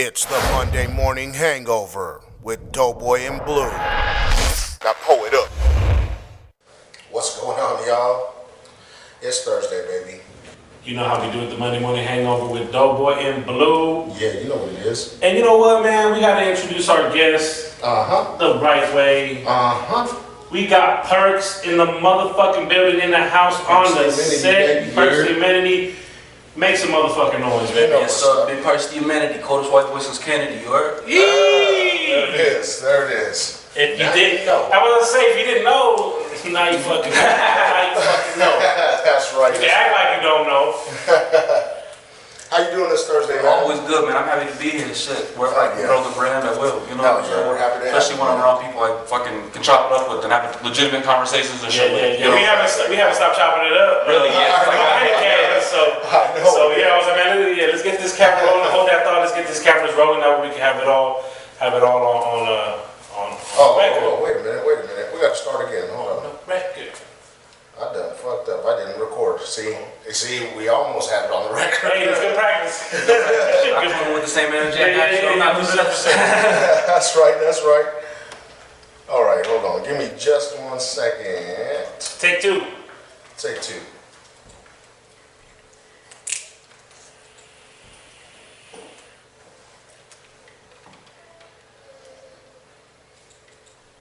It's the Monday morning hangover with Doughboy and Blue. Now pull it up. What's going on, y'all? It's Thursday, baby. You know how we do it, the Monday morning hangover with Doughboy and Blue. Yeah, you know what it is. And you know what, man? We gotta introduce our guest the right way. We got Perkz in the motherfucking building, in the house, on the set. Perkz the Amenity. Make some motherfucking noise, baby. Yes, sir. Big Perkz the Amenity. Coldest white boy since Kennedy, you heard? There it is. There it is. If you didn't know. I was gonna say, if you didn't know, now you fucking know. Now you fucking know. That's right. You act like you don't know. How you doing this Thursday, man? Always good, man. I'm happy to be here. Shit. We're like, grow the brand, I will. You know what I'm saying? We're happy to have especially when I'm around people I fucking can chop it up with and have legitimate conversations and shit. Yeah. We haven't stopped chopping it up. Really, yeah. So yeah, I was like, man, let's get this camera rolling. Hold that thought. Let's get this cameras rolling. That way we can have it all on record. Wait a minute. We got to start again. Hold on. Record. I done fucked up. I didn't record. See, we almost had it on the record. Hey, it's good practice. I'm coming with the same energy I got you. I'm not losing up. That's right. All right, hold on. Give me just 1 second. Take two. Take two.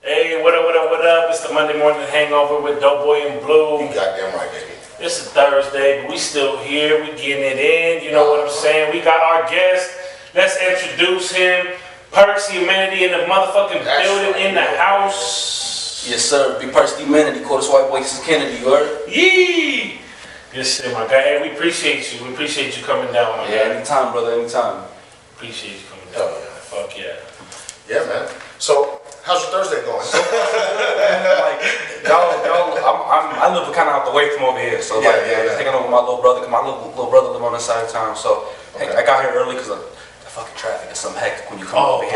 Hey, what up? It's the Monday morning hangover with Doughboy and Blue. You goddamn right, baby. It's a Thursday, but we still here. We getting it in. You know what I'm saying? We got our guest. Let's introduce him. Perkz the Amenity in the motherfucking building, in the house. Yes, sir. Big Perkz the Amenity. Coldest white boy since Kennedy, you heard? Yee! Yes, sir, my guy. Hey, we appreciate you. We appreciate you coming down, my guy. Anytime, brother. Anytime. Appreciate you coming down. Fuck yeah. Yeah, man. So, how's your Thursday going? I live kind of out the way from over here, so taking over my little brother, because my little brother live on this side of town, so I got here early because the fucking traffic is some hectic when you come over here.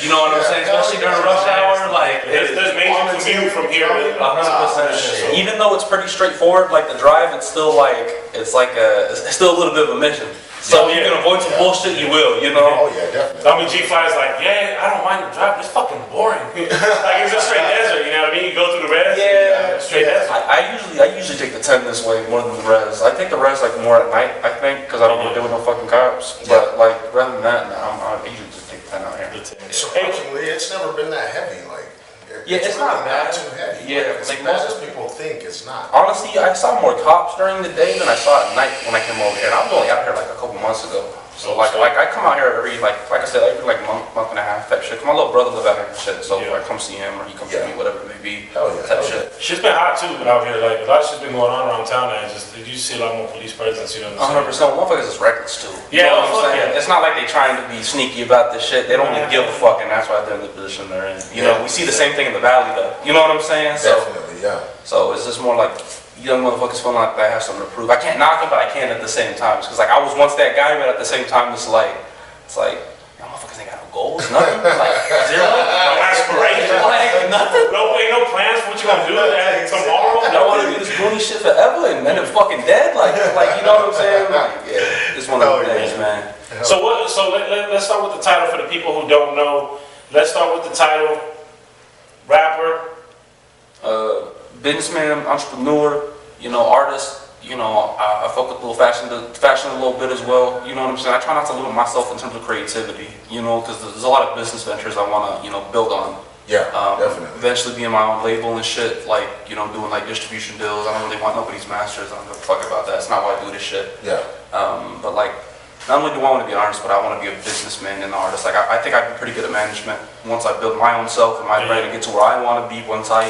You know what I'm saying? Especially during rush hour, like there's major commute from here. 100%. Even though it's pretty straightforward, like the drive, it's still it's still a little bit of a mission. So if you can avoid some bullshit, you will, you know? Oh yeah, definitely. I mean, G-Fly's like, yeah, I don't mind the drive, it's fucking boring. Like it's just straight desert, you know what I mean? You go through the res, straight desert. I usually take the 10 this way more than the res. I take the res like more at night, I think, because I don't want to deal with no fucking cops. But like, rather than that, I usually just take the 10 out here. Surprisingly, it's never been that heavy, like. It's not bad. Not too heavy. Yeah, like most people think it's not. Honestly, I saw more cops during the day than I saw at night when I came over here. And I was only out here like a couple months ago. So like I come out here every like I said, every like month and a half type shit. 'Cause my little brother live out here and shit. So I come see him or he comes see me, whatever it may be. Type shit. Shit's been hot too out here. Like a lot of shit's been going on around town now. You see a lot more police presence, you know what I'm saying? 100%. Motherfuckers is reckless too. Yeah, you know what I'm saying? It's not like they trying to be sneaky about this shit. They don't even give a fuck, and that's why they're in the position they're in. You know, we see the same thing in the valley though. You know what I'm saying? Definitely, yeah. So it's just more like young motherfuckers feeling like they have something to prove. I can't knock them, but I can at the same time. Because like I was once that guy, but at the same time it's like y'all motherfuckers ain't got no goals, nothing. Like zero, no aspiration, like nothing. No plans for what you gonna do tomorrow. Y'all want to do this goony shit forever and then fucking dead, like you know what I'm saying? Like it's one of those days, man. So let's start with the title for the people who don't know. Let's start with the title. Rapper. Businessman, entrepreneur, artist. I fuck with a little fashion a little bit as well. You know what I'm saying? I try not to limit myself in terms of creativity, because there's a lot of business ventures I want to, build on. Yeah, definitely. Eventually being my own label and shit, like, doing like distribution deals. I don't really want nobody's masters. I don't give a fuck about that. It's not why I do this shit. Yeah. But like, not only do I want to be an artist, but I want to be a businessman and an artist. Like, I think I'd be pretty good at management once I build my own self and my brand and get to where I want to be. Once I,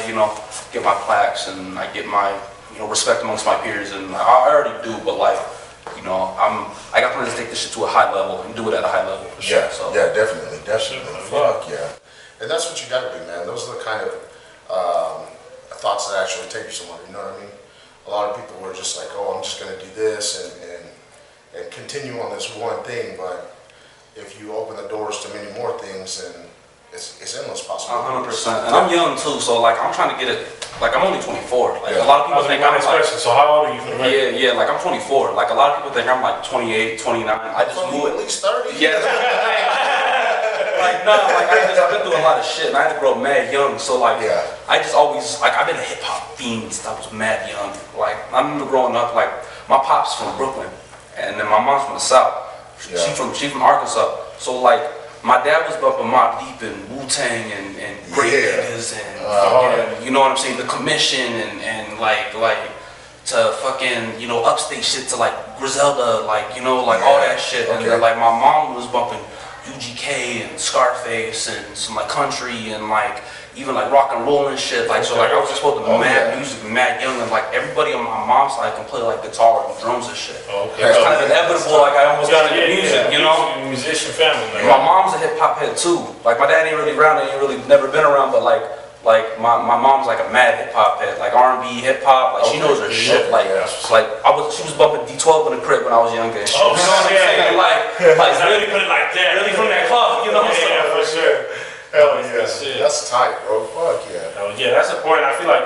get my plaques and I get my, respect amongst my peers, and I already do. But like, I got plans to take this shit to a high level and do it at a high level. For sure, so. Yeah, definitely. Fuck yeah. And that's what you got to do, man. Those are the kind of thoughts that actually take you somewhere. You know what I mean? A lot of people were just like, oh, I'm just gonna do this and continue on this one thing, but if you open the doors to many more things, then it's endless possibilities. 100%. And I'm young too, so like I'm trying to get it. Like I'm only 24. Like a lot of people think I'm like. So how old are you? Yeah. Like I'm 24. Like a lot of people think I'm like 28, 29. I just moved at least 30. Yeah. like I've been through a lot of shit, and I had to grow up mad young. So like, I just always like I've been a hip hop fiend since I was mad young. Like I remember growing up, like my pop's from Brooklyn, and then my mom's from the South. She from Arkansas. So like my dad was bumping Mobb Deep and Wu-Tang and Great Niggas and fucking, you know what I'm saying, the Commission and like to fucking, you know, upstate shit to like Griselda, like, you know, like all that shit. And then like my mom was bumping UGK and Scarface and some like country and like even like rock and roll and shit. Like so like I was exposed to mad music, mad young, and like everybody on my mom's side can play like guitar and drums and shit. It's kind of inevitable, like I almost got into music, you know? Musician family. Like, my mom's a hip hop head too. Like my dad ain't really around, ain't really never been around, but like my mom's like a mad hip hop head, like R&B, hip hop, like she knows her shit. Like she was bumping D12 in the crib when I was younger and shit. You know what I'm saying? Like really put it like that. Really from that club, you know? Yeah, for sure. Hell yeah, that's tight, bro. Fuck yeah. Oh yeah, that's important. I feel like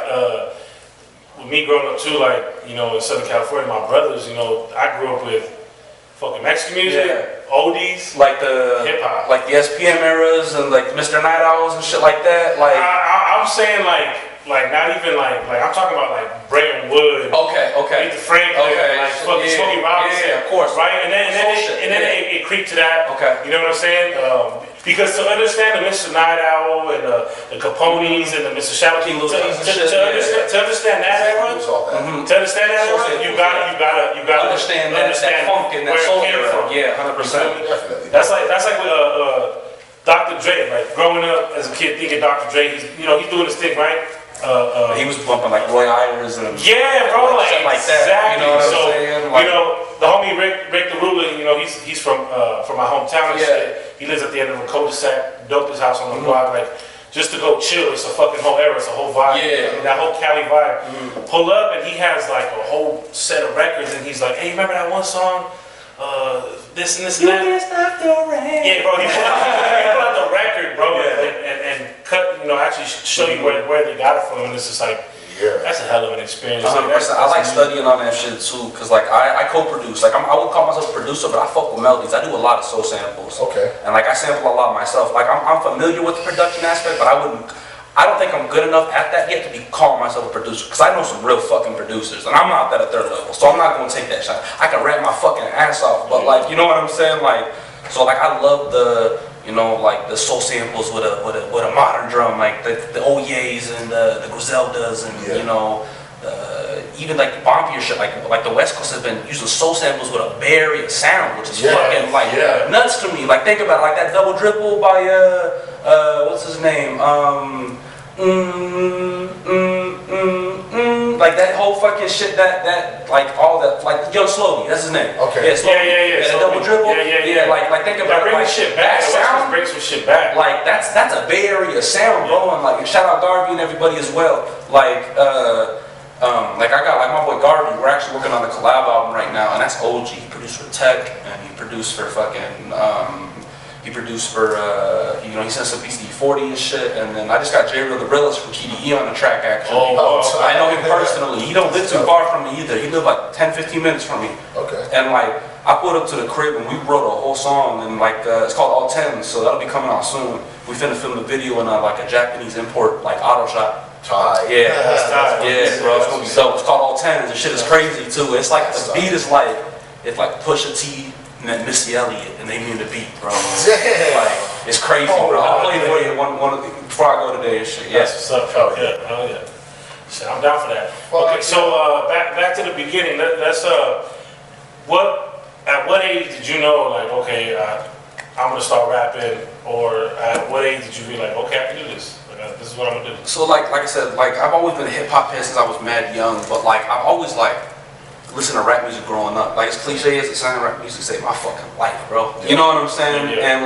with me growing up too, like, you know, in Southern California, my brothers, you know, I grew up with fucking Mexican music, oldies, like the hip hop, like the SPM eras and like Mr. Night Owls and shit like that. Like I'm saying like not even like I'm talking about like Bray Wood. Okay. Aretha Franklin, like fucking Smokey Robinson. Yeah, of course. Right, and then it creeped to that. Okay. You know what I'm saying? Because to understand the Mr. Night Owl and the Capones and the Mr. Shadow King, to understand that era, you gotta understand that funk and that soul era. Yeah, 100%. That's like with Dr. Dre. Like growing up as a kid, thinking Dr. Dre, he's doing his thing, right? He was bumping like Roy Ayers and bro, like that. Exactly. You know what I'm so saying? Like, you know, the homie Rick the Ruler, you know, he's from my hometown and shit. He lives at the end of a cul-de-sac, built his house on the block, like just to go chill. It's a fucking whole era, it's a whole vibe. That whole Cali vibe. Pull up and he has like a whole set of records and he's like, hey, remember that one song? This and this and that. You can't stop the rain. Yeah, bro, he put out the record, bro, and cut, you know, actually show you where they got it from, and it's just like, that's a hell of an experience. 100%. I like studying on that shit too, cause like I co-produce. Like I would call myself a producer, but I fuck with melodies. I do a lot of soul samples. And like I sample a lot myself. Like I'm familiar with the production aspect, but I don't think I'm good enough at that yet to be calling myself a producer, because I know some real fucking producers, and I'm not that at their level, so I'm not gonna take that shot. I can rap my fucking ass off, but like, you know what I'm saying? Like, so like I love the, you know, like the soul samples with a modern drum, like the Oyes and the Griseldas, and you know, even like the bombier shit, like the West Coast has been using soul samples with a barrier sound, which is fucking like nuts to me. Like think about it, like that double dribble by what's his name? Like that whole fucking shit, that like all that, like Young Slowly, that's his name. Yeah, that double dribble. Like think about it, like shit back. That sound brings some shit back. Like that's a Bay Area sound, bro. And like shout out Garvey and everybody as well. Like I got like my boy Garvey. We're actually working on the collab album right now, and that's OG. He produced for Tech, and he produced for fucking. He produced for, you know, he sent some BC40 and shit, and then I just got J-Real the Realist from KDE on the track, actually. I know him personally. He don't live too far from me either. He lived like 10-15 minutes from me. And like, I pulled up to the crib and we wrote a whole song, and like, it's called All Tens, so that'll be coming out soon. We finna film the video in like a Japanese import, like auto shop. Yeah, bro, it's gonna be dope. It's called All Tens, and shit is crazy too. It's like, the beat is like, it's like Pusha T and then Missy Elliott, and they mean the beat, bro. Like, it's crazy, bro. I'll play for you before I go today and shit. That's what's up, hell yeah. Shit, I'm down for that. Okay, so back to the beginning. Let's at what age did you know, like, okay, I'm gonna start rapping, or at what age did you be like, okay, I can do this? Like, this is what I'm gonna do. So like I said, like I've always been a hip hop head since I was mad young, but like I've always like listen to rap music growing up. Like as cliche as it sounds, rap music saved my fucking life, bro. You know what I'm saying? And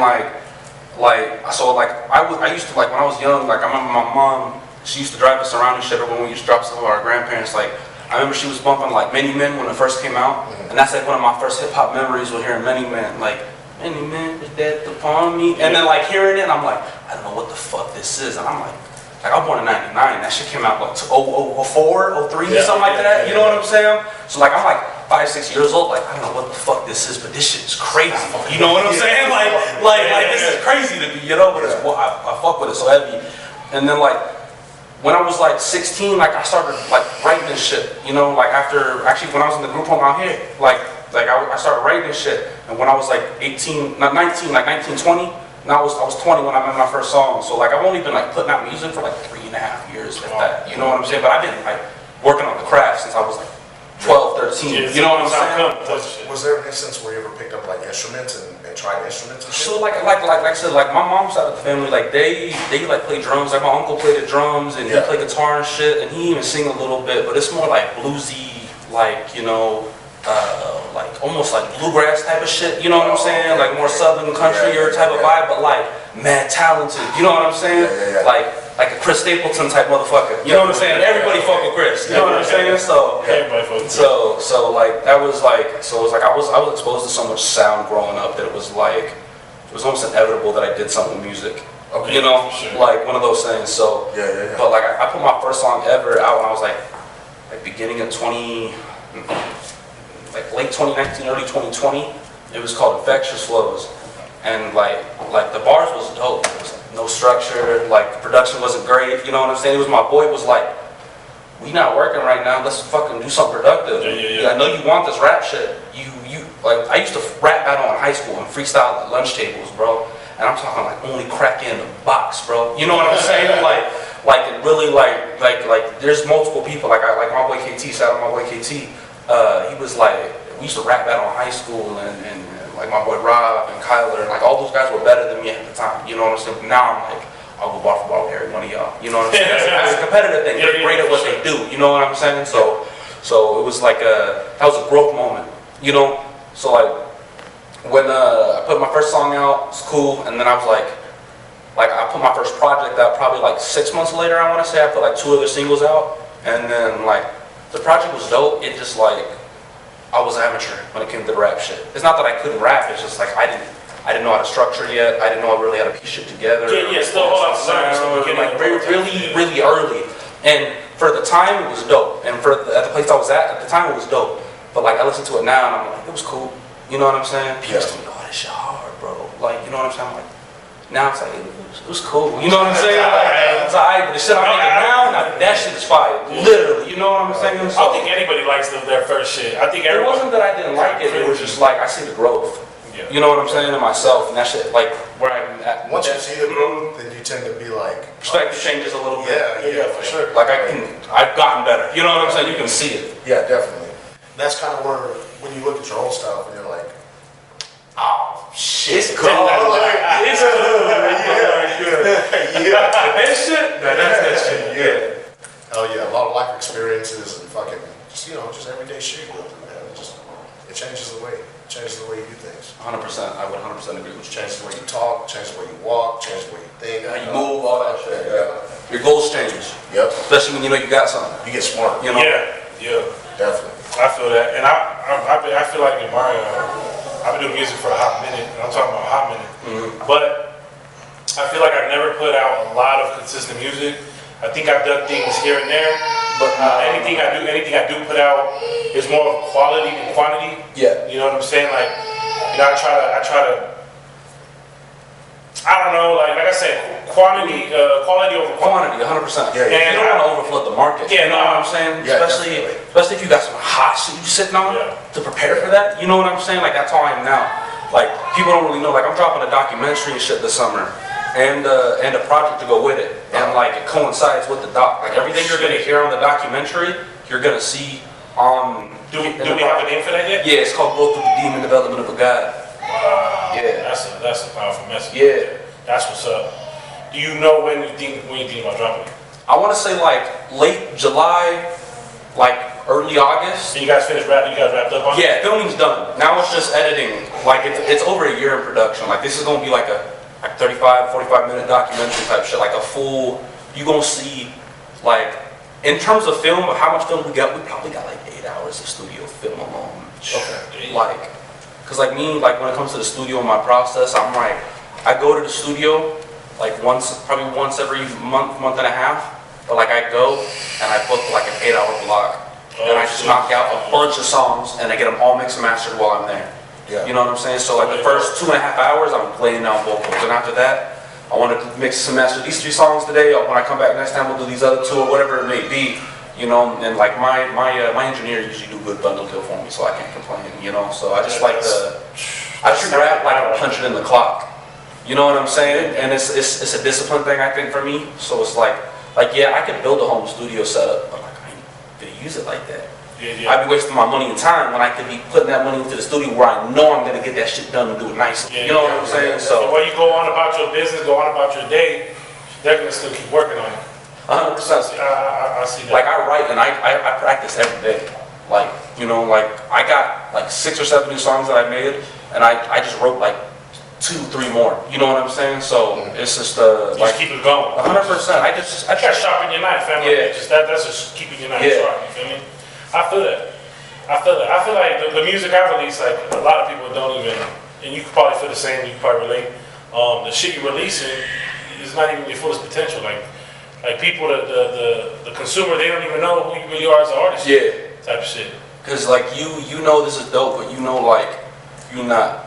so I used to, like when I was young, like I remember my mom, she used to drive us around and shit, or when we used to drop some of our grandparents, like I remember she was bumping like Many Men when it first came out, and that's like one of my first hip hop memories was hearing Many Men, like Many Men is death upon me, and then like hearing it, I'm like, I don't know what the fuck this is, and I'm like I was born in '99. That shit came out like 04, 03, something like that. You know what I'm saying? So like I'm like, 5, 6 years old, like, I don't know what the fuck this is, but this shit is crazy. You know what I'm saying? Like this is crazy to me, you know, but it's, well, I fuck with it so heavy. And then like, when I was like 16, like I started like writing this shit, you know, like actually when I was in the group home out here, I started writing this shit. And when I was like 18, not 19, like 19, 20, and I was 20 when I made my first song. So like I've only been like putting out music for like 3.5 years, if that, you know what I'm saying? But I've been like working on the craft since I was like 12, 13, you know what I'm saying? Was there an instance where you ever picked up like instruments and tried instruments and shit? So like I said, like my mom's side of the family, like they like play drums. Like my uncle played the drums and he played guitar and shit, and he even sing a little bit, but it's more like bluesy, like, you know, like almost like bluegrass type of shit, you know what I'm saying? Like more southern country or type of vibe, but like mad talented, you know what I'm saying? Like a Chris Stapleton type motherfucker, you know what I'm saying? Everybody fuck with Chris, you know what I'm saying? So everybody fuck with Chris. So like that was like, so it was like I was exposed to so much sound growing up that it was almost inevitable that I did something with music. Okay, you know, sure. like one of those things. So but like I put my first song ever out when I was like beginning of late 2019, early 2020. It was called Infectious Flows, and like the bars was dope. It was like no structure, like the production wasn't great. You know what I'm saying? It was my boy was like, we not working right now. Let's fucking do something productive. I know you want this rap shit. You like I used to rap battle in high school and freestyle at lunch tables, bro. And I'm talking like only crack in the box, bro. You know what I'm saying? Like it really like there's multiple people. Like my boy KT, shout out my boy KT. He was like, we used to rap battle in high school, and like my boy Rob and Kyler, and like all those guys were better than me at the time. You know what I'm saying? Now I'm like, I'll go bar for bar with every one of y'all. You know what I'm saying? That's a competitive thing. They're great at what they do. You know what I'm saying? So it was like that was a growth moment. You know? So like when I put my first song out, it's cool, and then I was like I put my first project out probably like 6 months later. I want to say I put like 2 other singles out, and then like the project was dope. It just like I was amateur when it came to the rap shit. It's not that I couldn't rap. It's just like I didn't know how to structure it yet. I didn't know I really how to piece shit together. Still all out like really early. And for the time, it was dope. And at the place I was at the time, it was dope. But like I listen to it now, and I'm like, it was cool. You know what I'm saying? People used to be, oh, this shit hard, bro. Like, you know what I'm saying? I'm like, now it's like, it was cool. You know what I'm saying? Like, it's alright, but the shit I'm making now, that shit is fire. Literally, you know what I'm saying? So, I don't think anybody likes their first shit. I think it wasn't that I didn't like it. It was just like I see the growth. Yeah. You know what I'm saying? In myself, and that shit, like where I'm at. Once you see the growth, then you tend to be like, perspective changes a little bit. Yeah, for sure. Like I've gotten better. You know what I'm saying? You can see it. Yeah, definitely. That's kind of where when you look at your old stuff and you're like, oh shit, it's cool. It's cool. That shit. That's that shit. Yeah. Hell yeah, a lot of life experiences and fucking just everyday shit. Man, it changes the way. Changes the way you do things. 100%. I would 100% agree with you. Changes the way you talk, changes the way you walk, changes the way you think. How you move, all that shit. Yeah. Your goals change. Yep. Especially when you know you got something. You get smart. You know? Yeah. Definitely. I feel that, and I feel like in my I've been doing music for a hot minute, and I'm talking about a hot minute. But I feel like I've never put out a lot of consistent music. I think I've done things here and there, but anything I do put out is more of quality than quantity. Yeah. You know what I'm saying? Like, I try to. I don't know, like I said, quality over quantity. 100%. Yeah. And you don't want to overflood the market. Yeah, you know what I'm saying? Yeah, especially if you got some hot shit you sitting on to prepare for that. You know what I'm saying? Like that's how I am now. Like people don't really know. Like I'm dropping a documentary and shit this summer, and a project to go with it, and like it coincides with the doc. Like everything you're gonna hear on the documentary, you're gonna see on. Do we have a name for that yet? Yeah, it's called Growth of the Demon, Development of a God. Wow. Yeah. That's a powerful message. Yeah. That's what's up. Do you know when you think about dropping it? I want to say like late July, like early August. And you guys wrapped up on it? Yeah, filming's done. Now it's just editing. Like it's over a year in production. Like this is gonna be like a 35, 45-minute documentary type shit. Like a full. You gonna see like in terms of film, of how much film we got. We probably got like 8 hours of studio film alone. Okay. Like. Cause like me, like when it comes to the studio and my process, I'm like, I go to the studio like probably once every month and a half. But like I go and I book like an 8-hour block, and I just knock out a bunch of songs, and I get them all mixed and mastered while I'm there. Yeah. You know what I'm saying? So like the first 2.5 hours, I'm laying down vocals, and after that, I want to mix and master these 3 songs today. Or when I come back next time, we'll do these other 2 or whatever it may be. You know, and like my engineers usually do good bundle deal for me, so I can't complain. You know, so I just like I treat rap like I'm punching in the clock. You know what I'm saying? And it's a discipline thing, I think, for me. So it's like yeah, I could build a home studio setup, but like I ain't gonna use it like that. Yeah. I'd be wasting my money and time when I could be putting that money into the studio where I know I'm gonna get that shit done and do it nicely. You know what I'm saying? So while you go on about your business, go on about your day, they're gonna still keep working on it. 100%. I see that. Like I write and I practice every day. Like, you know, like I got like 6 or 7 new songs that I made, and I just wrote like 2, 3 more. You know what I'm saying? So it's just like keep it going. 100%. I try sharpen your knife, family. Yeah. That's just keeping your knife sharp. You feel me? I feel that. I feel like the music I release, like a lot of people don't even, and you could probably feel the same. You could probably relate. The shit you're releasing is not even your fullest potential. Like people, the consumer, they don't even know who you really are as an artist. Yeah. Type of shit. Cause like you know this is dope, but you know like you're not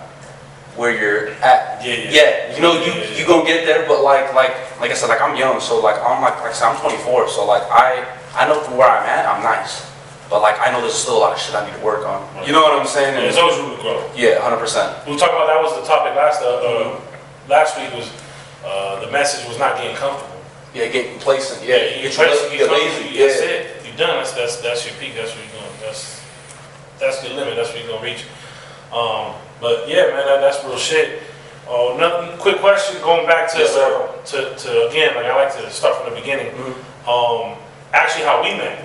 where you're at. Yeah. You know you gonna get there, but like I said, like I'm young, so like I'm like I said, I'm 24, so like I know from where I'm at, I'm nice. But like I know there's still a lot of shit I need to work on. You know what I'm saying? There's always room to grow. Yeah, 100%. We were talking about that was the topic last week was the message was not getting comfortable. Yeah, get complacent. Yeah, get lazy. That's it. You're done. That's your peak. That's where you're going. That's your limit. That's where you're gonna reach. But yeah, man, that's real shit. Another quick question, going back to again, like I like to start from the beginning. Actually, how we met.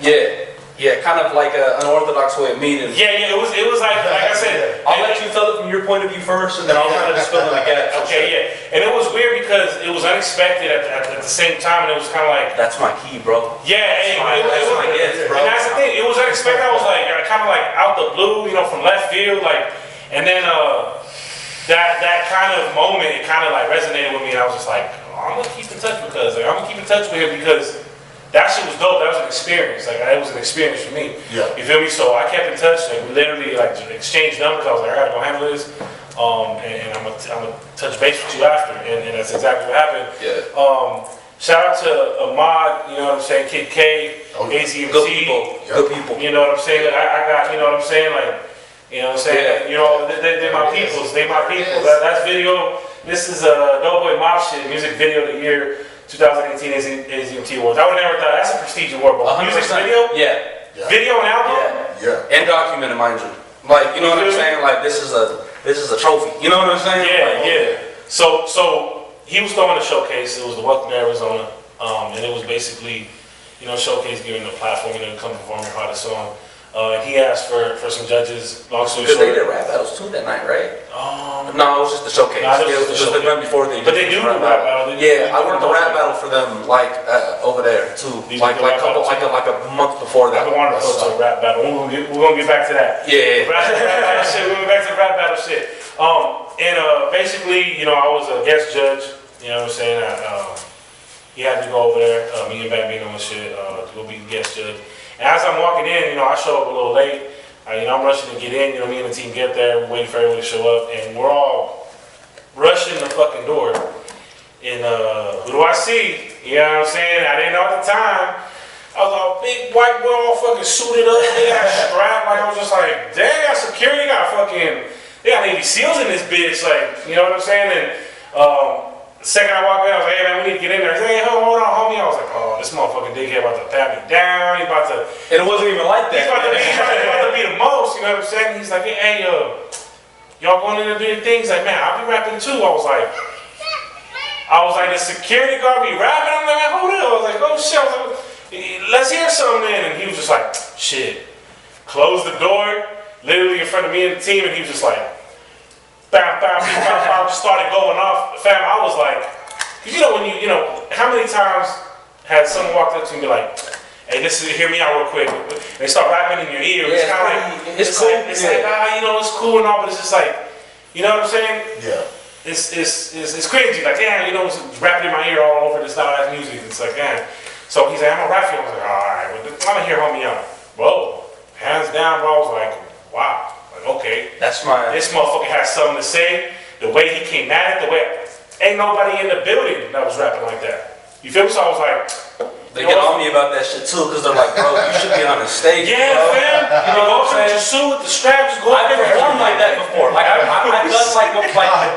Yeah, kind of like an unorthodox way of meeting. Yeah, it was like I said. I'll let you tell it from your point of view first, and then I'll kind of just fill in the gaps. Okay, yeah, and it was weird because it was unexpected at the same time, and it was kind of like that's my key, bro. Yeah, that's my gift, bro. And that's the thing, it was unexpected. I was like kind of like out the blue, you know, from left field, like, and then that kind of moment, it kind of like resonated with me, and I was just like, I'm gonna keep in touch because I'm gonna keep in touch with him because. That shit was dope. That was an experience. Like it was an experience for me. Yeah. You feel me? So I kept in touch. Like we literally like exchanged numbers. I was like, I gotta go handle this. And I'm gonna touch base with you after. And that's exactly what happened. Yeah. Shout out to Ahmad. You know what I'm saying? Kid K, AZMC. Good people. Good people. You know what I'm saying? I got. You know what I'm saying? Like, you know what I'm saying? You know, they're my peoples. They my people. That's video. This is a Doughboy Mob shit music video of the year. 2018 AZMT Awards. I would never thought that's a prestige award, but music video? Yeah. Video and album? Yeah. And documented, mind you. Like, you know what I'm saying? Like this is a trophy. You know what I'm saying? Yeah. So he was throwing a showcase. It was the Welcome to Arizona. And it was basically, you know, showcase giving the platform, you know, to come perform your hottest song. And he asked for some judges. Long story short. Because they did rap battles too that night, right? No, it was just the showcase. It was just the night before they. But they do rap battle. Yeah, I worked a rap battle for them, like over there too, like a month before that. I've been wanting to go to a rap battle. We're gonna get back to that. Yeah. Rap battle shit. We're going back to the rap battle shit. And basically, you know, I was a guest judge. You know what I'm saying? He had to go over there. Me and Bambino and shit to go be guest judge. And as I'm walking in, you know, I show up a little late. You know, I'm rushing to get in. You know, me and the team get there. We're waiting for everyone to show up, and we're all rushing the fucking door. And who do I see? You know what I'm saying? I didn't know at the time. I was a big white boy, all fucking suited up. They got strapped. Like I was just like, damn, security got fucking. They got Navy SEALs in this bitch. Like, you know what I'm saying? And the second I walked in, I was like, hey man, we need to get in there. He's like, hey, hold on, homie. I was like, oh, this motherfucking dickhead about to pat me down. He's about to. And it wasn't even like that. He's about to be the most, you know what I'm saying? He's like, hey, y'all going in there doing things? Like, man, I'll be rapping too. I was like, the security guard be rapping. I'm like, man, hold up. I was like, oh shit. I was like, let's hear something then. And he was just like, shit. Closed the door, literally in front of me and the team, and he was just like, bam, bam, bam, bam, bam, just started going off. Fam, I was like, cause you know when you know, how many times has someone walked up to me and be like, hey, hear me out real quick. And they start rapping in your ear. It's kind of like, it's cool. It's like, you know, it's cool and all, but it's just like, you know what I'm saying? Yeah. It's cringy. Like, damn, you know, it's rapping in my ear all over this loud ass music. It's like, damn. So he's like, I'm gonna rap for you. I was like, all right, well, I'm gonna hear homie out. Whoa. hands down, bro, I was like, wow. Like, okay. That's my... This motherfucker has something to say. The way he came at it, the way... Ain't nobody in the building that was rapping like that. You feel me? So I was like... They get on me about that shit too, because they're like, bro, you should be on the stage. Yeah, bro. fam. You know what I'm saying? Just suit with the strap, just go I've never performed like that before. Like I've done like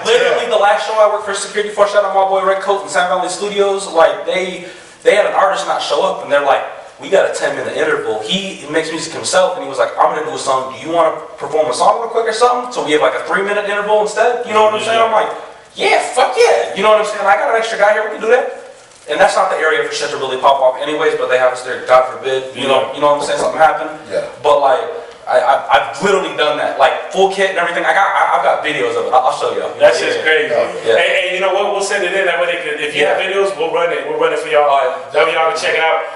literally the last show I worked for security for, shout out my boy Red Coat in Sound Valley Studios. Like they had an artist not show up, and they're like, we got a 10-minute interval. He makes music himself, and he was like, I'm gonna do a song. Do you want to perform a song real quick or something? So we have like a 3-minute interval instead. You know what I'm saying? I'm like, yeah, fuck yeah. You know what I'm saying? I got an extra guy here. We can do that. And that's not the area for shit to really pop off anyways, but they have us there, God forbid, you know what I'm saying, something happened. Yeah. But like, I've literally done that, like full kit and everything. I've got videos of it. I'll show you. That's just crazy. Yeah. Hey, you know what? We'll send it in that way. If you have videos, we'll run it. We'll run it for y'all. That way y'all can check it out.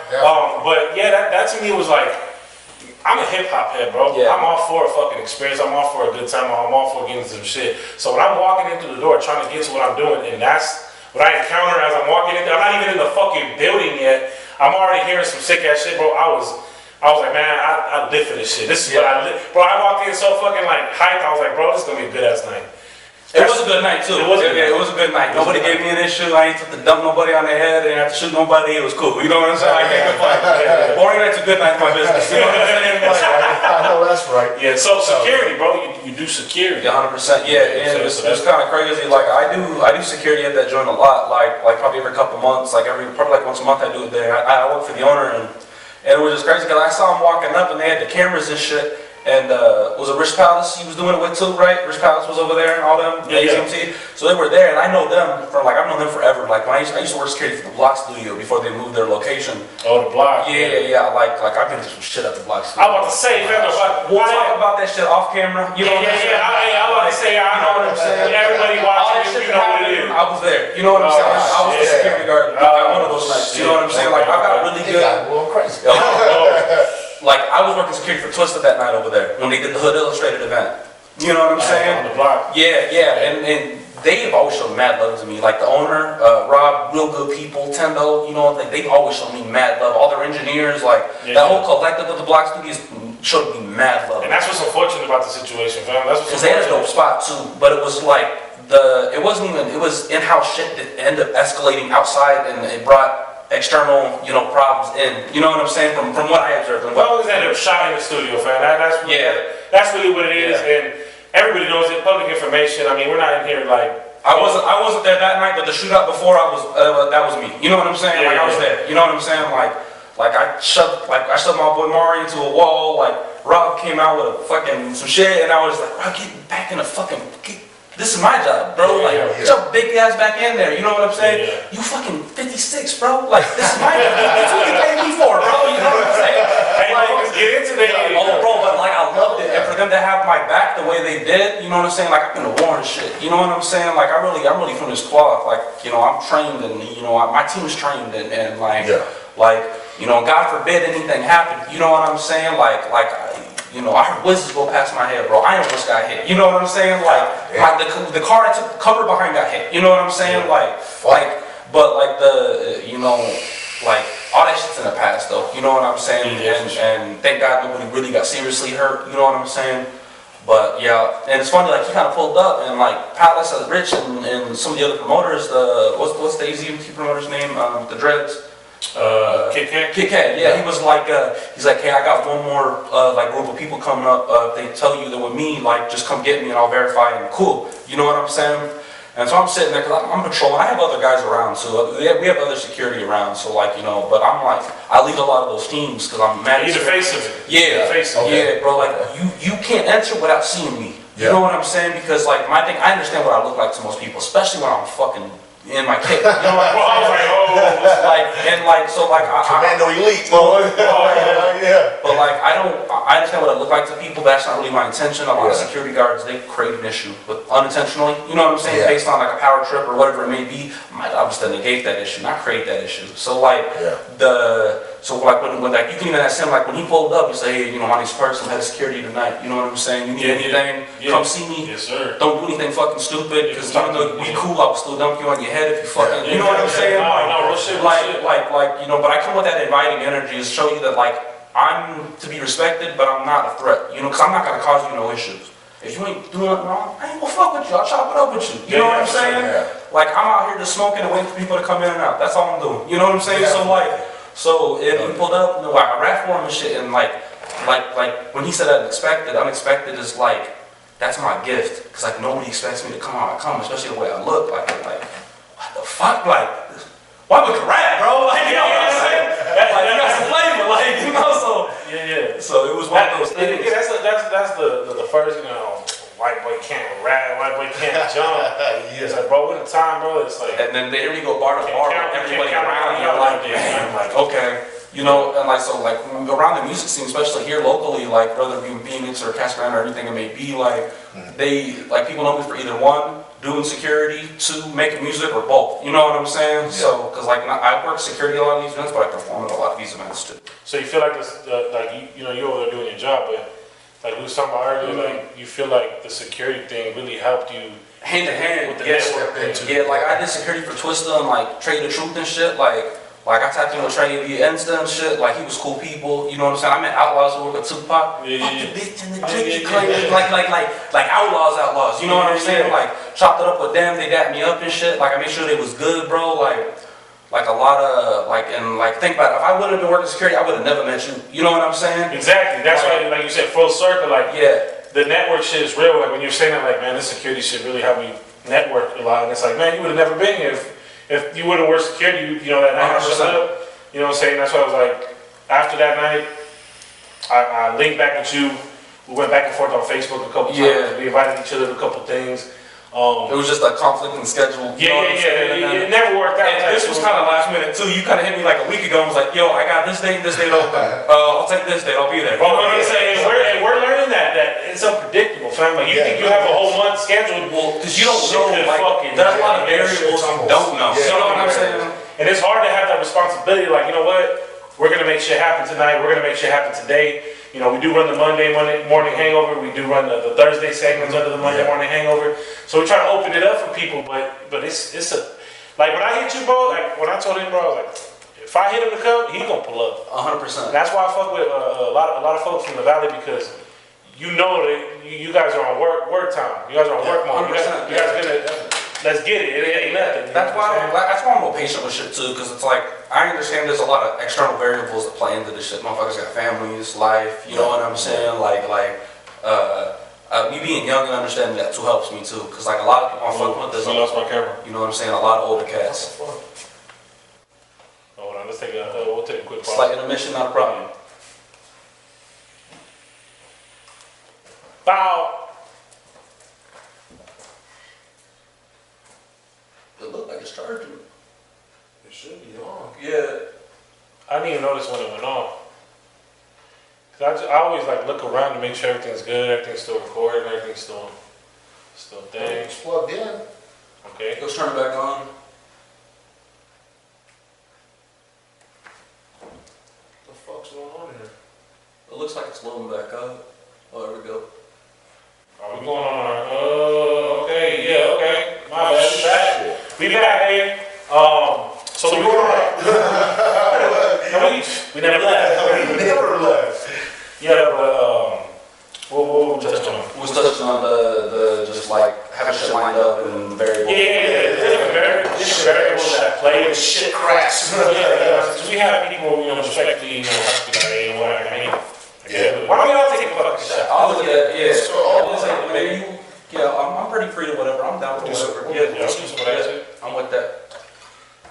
But yeah, that to me was like, I'm a hip hop head, bro. Yeah. I'm all for a fucking experience. I'm all for a good time. I'm all for getting some shit. So when I'm walking in through the door trying to get to what I'm doing, and that's what I encounter as I'm walking in there, I'm not even in the fucking building yet. I'm already hearing some sick ass shit, bro. I was like, man, I live for this shit. This is what I live. Bro, I walked in so fucking like hyped. I was like, bro, this is gonna be a good ass night. It was a good night too. It was a good night. Nobody gave me an issue. I ain't have to dump nobody on their head. I didn't have to shoot nobody. It was cool. You know what I'm saying? I can't complain. Boring night's a good night for my business. You know what I'm saying? I know that's right. Yeah. So security, bro. You do security. Yeah, 100%. Yeah, and it's kind of crazy. Like I do security at that joint a lot. Like probably every couple months. Probably once a month I do it there. I work for the owner, and it was just crazy because I saw him walking up and they had the cameras and shit. And was it Rich Palace he was doing it with too, right? Rich Palace was over there and all them, AZMT. So they were there, and I know them for I've known them forever. Like when I used to work security for the Block Studio before they moved their location. Oh, the Block. Yeah. Like I've been through some shit at the Block Studio. I was about to say, man, we'll talk about that shit off camera. You know what I'm saying? I was about to say, I know what I'm saying. Everybody watching, you know what it is. I was there. You know what I'm saying? I was the security guard at one of those nights. You know what I'm saying? Like I got really good. Got a little crazy. Like, I was working security for Twisted that night over there when they did the Hood Illustrated event. You know what I'm saying? On the block. Yeah. And they've always shown mad love to me. Like, the owner, Rob, real good people, Tendo, you know, like, they've always shown me mad love. All their engineers, like, that whole collective of the Block Studios showed me mad love. And that's what's unfortunate about the situation, fam. Because they had a dope spot, too. But it was like, it was in-house shit that ended up escalating outside, and it brought external, problems in. You know what I'm saying? From what I observed. Well, it's that it was shot in the studio, fam. That's really what it is, and everybody knows it. Public information. I mean, we're not in here like. I wasn't there that night, but the shootout before that was me. You know what I'm saying? I was there. You know what I'm saying? Like I shoved my boy Mari into a wall. Like Rob came out with some shit, and I was like, Rob, get back in the fucking. This is my job, bro. Get your big ass back in there. You know what I'm saying? You fucking 56, bro. Like, this is my job. That's what you paid me for, bro. You know what I'm saying? Get into that. Oh, bro, but I loved it. And for them to have my back the way they did, you know what I'm saying? I've been to war and shit. You know what I'm saying? I'm really from this cloth. I'm trained, and my team is trained, and God forbid anything happened. You know what I'm saying? I heard whistles go past my head, bro. I almost got hit. You know what I'm saying? The car I took cover behind got hit. You know what I'm saying? All that shit's in the past, though. You know what I'm saying? And thank God nobody really got seriously hurt. You know what I'm saying? But yeah, and it's funny, he kind of pulled up, and Palace, Rich, and some of the other promoters. What's the AZMT promoter's name? The Dreads. Kit Kat, yeah. He was he's like, hey, I got one more group of people coming up. They tell you they're with me, just come get me and I'll verify and cool. You know what I'm saying? And so I'm sitting there because I'm patrolling. I have other guys around, so we have other security around. So but I lead a lot of those teams because I'm mad. You're the face of it. Yeah, yeah, bro. You can't enter without seeing me. You know what I'm saying? Because my thing, I understand what I look like to most people, especially when I'm fucking in my kit. You know what I was like, Commando Elite, boy. But I understand what I look like to people, but that's not really my intention. A lot of security guards, they create an issue, but unintentionally, you know what I'm saying? Based on a power trip or whatever it may be, my job is to negate that issue, not create that issue. So when you can even ask him, when he pulled up, you say, hey, my name's Perkz, I'm head of security tonight. You know what I'm saying? You need anything, come see me. Yes, sir. Don't do anything fucking stupid, because even though we cool, I will still dump you on your head if you fucking, you know what I'm saying? No, real shit. But I come with that inviting energy to show you that I'm to be respected, but I'm not a threat. You know, because I'm not gonna cause you no issues. If you ain't doing nothing wrong, I ain't gonna fuck with you. I'll chop it up with you. You know what I'm saying? Yeah. Like I'm out here just smoking and waiting for people to come in and out. That's all I'm doing. You know what I'm saying? Yeah. So if he pulled up, you know, I rap for him and shit, and like when he said unexpected is like that's my gift, because like nobody expects me to come out. I come, especially the way I look. Like what the fuck, like. Why would you rap, bro? Like, you know what I'm saying? Like, you got some flavor, like, you know, so. Yeah. So it was one of those things. Yeah, that's the first, you know, white boy can't rap, white boy can't jump. It's like, bro, with the time, bro, it's like. And then they really go bar to bar with everybody around you. Like, okay. You know, and like, so like, around the music scene, especially here locally, like, whether it be in Phoenix or Casper or anything it may be, like, people know me for either one, doing security, two, making music, or both. You know what I'm saying? Yeah. So, because like I work security a lot of these events, but I perform at a lot of these events too. So you feel like this, like you're over there doing your job, but like we was talking about earlier, like you feel like the security thing really helped you hand to hand with the network. Yeah, like I did security for Twista and like Trade the Truth and shit. Like I tapped in with Trey via Insta and shit. Like he was cool people. You know what I'm saying? I met outlaws who work with Tupac. Fuck the bitch and the jiggy crazy. Like outlaws. You know what I'm saying? Like chopped it up with them. They dapped me up and shit. Like I made sure they was good, bro. Like a lot of think about it. If I wouldn't have been working security, I would have never met you. You know what I'm saying? Exactly. That's why, like you said, full circle. Like the network shit is real. Like when you're saying that, like man, this security shit really helped me network a lot. And it's like man, you would have never been here if you wouldn't work security. You know that 100%. You know what I'm saying? That's why I was like, after that night, I linked back with you. We went back and forth on Facebook a couple times. We invited each other to a couple things. It was just a conflict in the schedule. It never worked out. And this was kind of last minute too. You kind of hit me like a week ago and was like, yo, I got this date open. I'll take this date, I'll be there. You know what I'm saying? We're learning that it's unpredictable, fam. Like you think you have a whole month scheduled, well, because you don't know, like, there's a lot of variables you don't know. You know what I'm saying? And it's hard to have that responsibility, like, you know what? We're gonna make shit happen tonight, we're gonna make shit happen today. You know, we do run the Monday morning hangover, we do run the Thursday segments under the Monday morning hangover. So we try to open it up for people, but it's a, like when I hit you, bro, like when I told him, bro, I was like, if I hit him to come, he gonna pull up. 100%. That's why I fuck with a lot of folks from the Valley, because you know that you guys are on work time. You guys are on work mode. You guys gonna, let's get it. It ain't nothing. That's why I'm more patient with shit too, because it's like I understand there's a lot of external variables that play into this shit. Motherfuckers got families, life. You know what I'm saying? Me being young and understanding that too helps me too, because like a lot of people I'm fucking with this. You lost my camera. You know what I'm saying? A lot of older cats. Hold on, let's take we'll take a quick pause. Slight intermission, not a problem. Bow. It looked like it's charging. It should be on. Yeah. I didn't even notice when it went off. Cause I always like look around to make sure everything's good, everything's still recording, everything's still thing. It's plugged in. Okay. Let's turn it back on. What the fuck's going on here? It looks like it's loading back up. Oh, there we go. Are we going on? Okay, yeah, okay. My bad. We back, baby. So we were right. We never left. We never left. Yeah, but what we touched on? We was touching on the just like having shit lined up and variables. Different variables that play with shit cracks. So we have people, respectfully, why don't y'all take a fucking shot? I'll look at it, I'm pretty free to whatever. I'm down for whatever. I'm with that.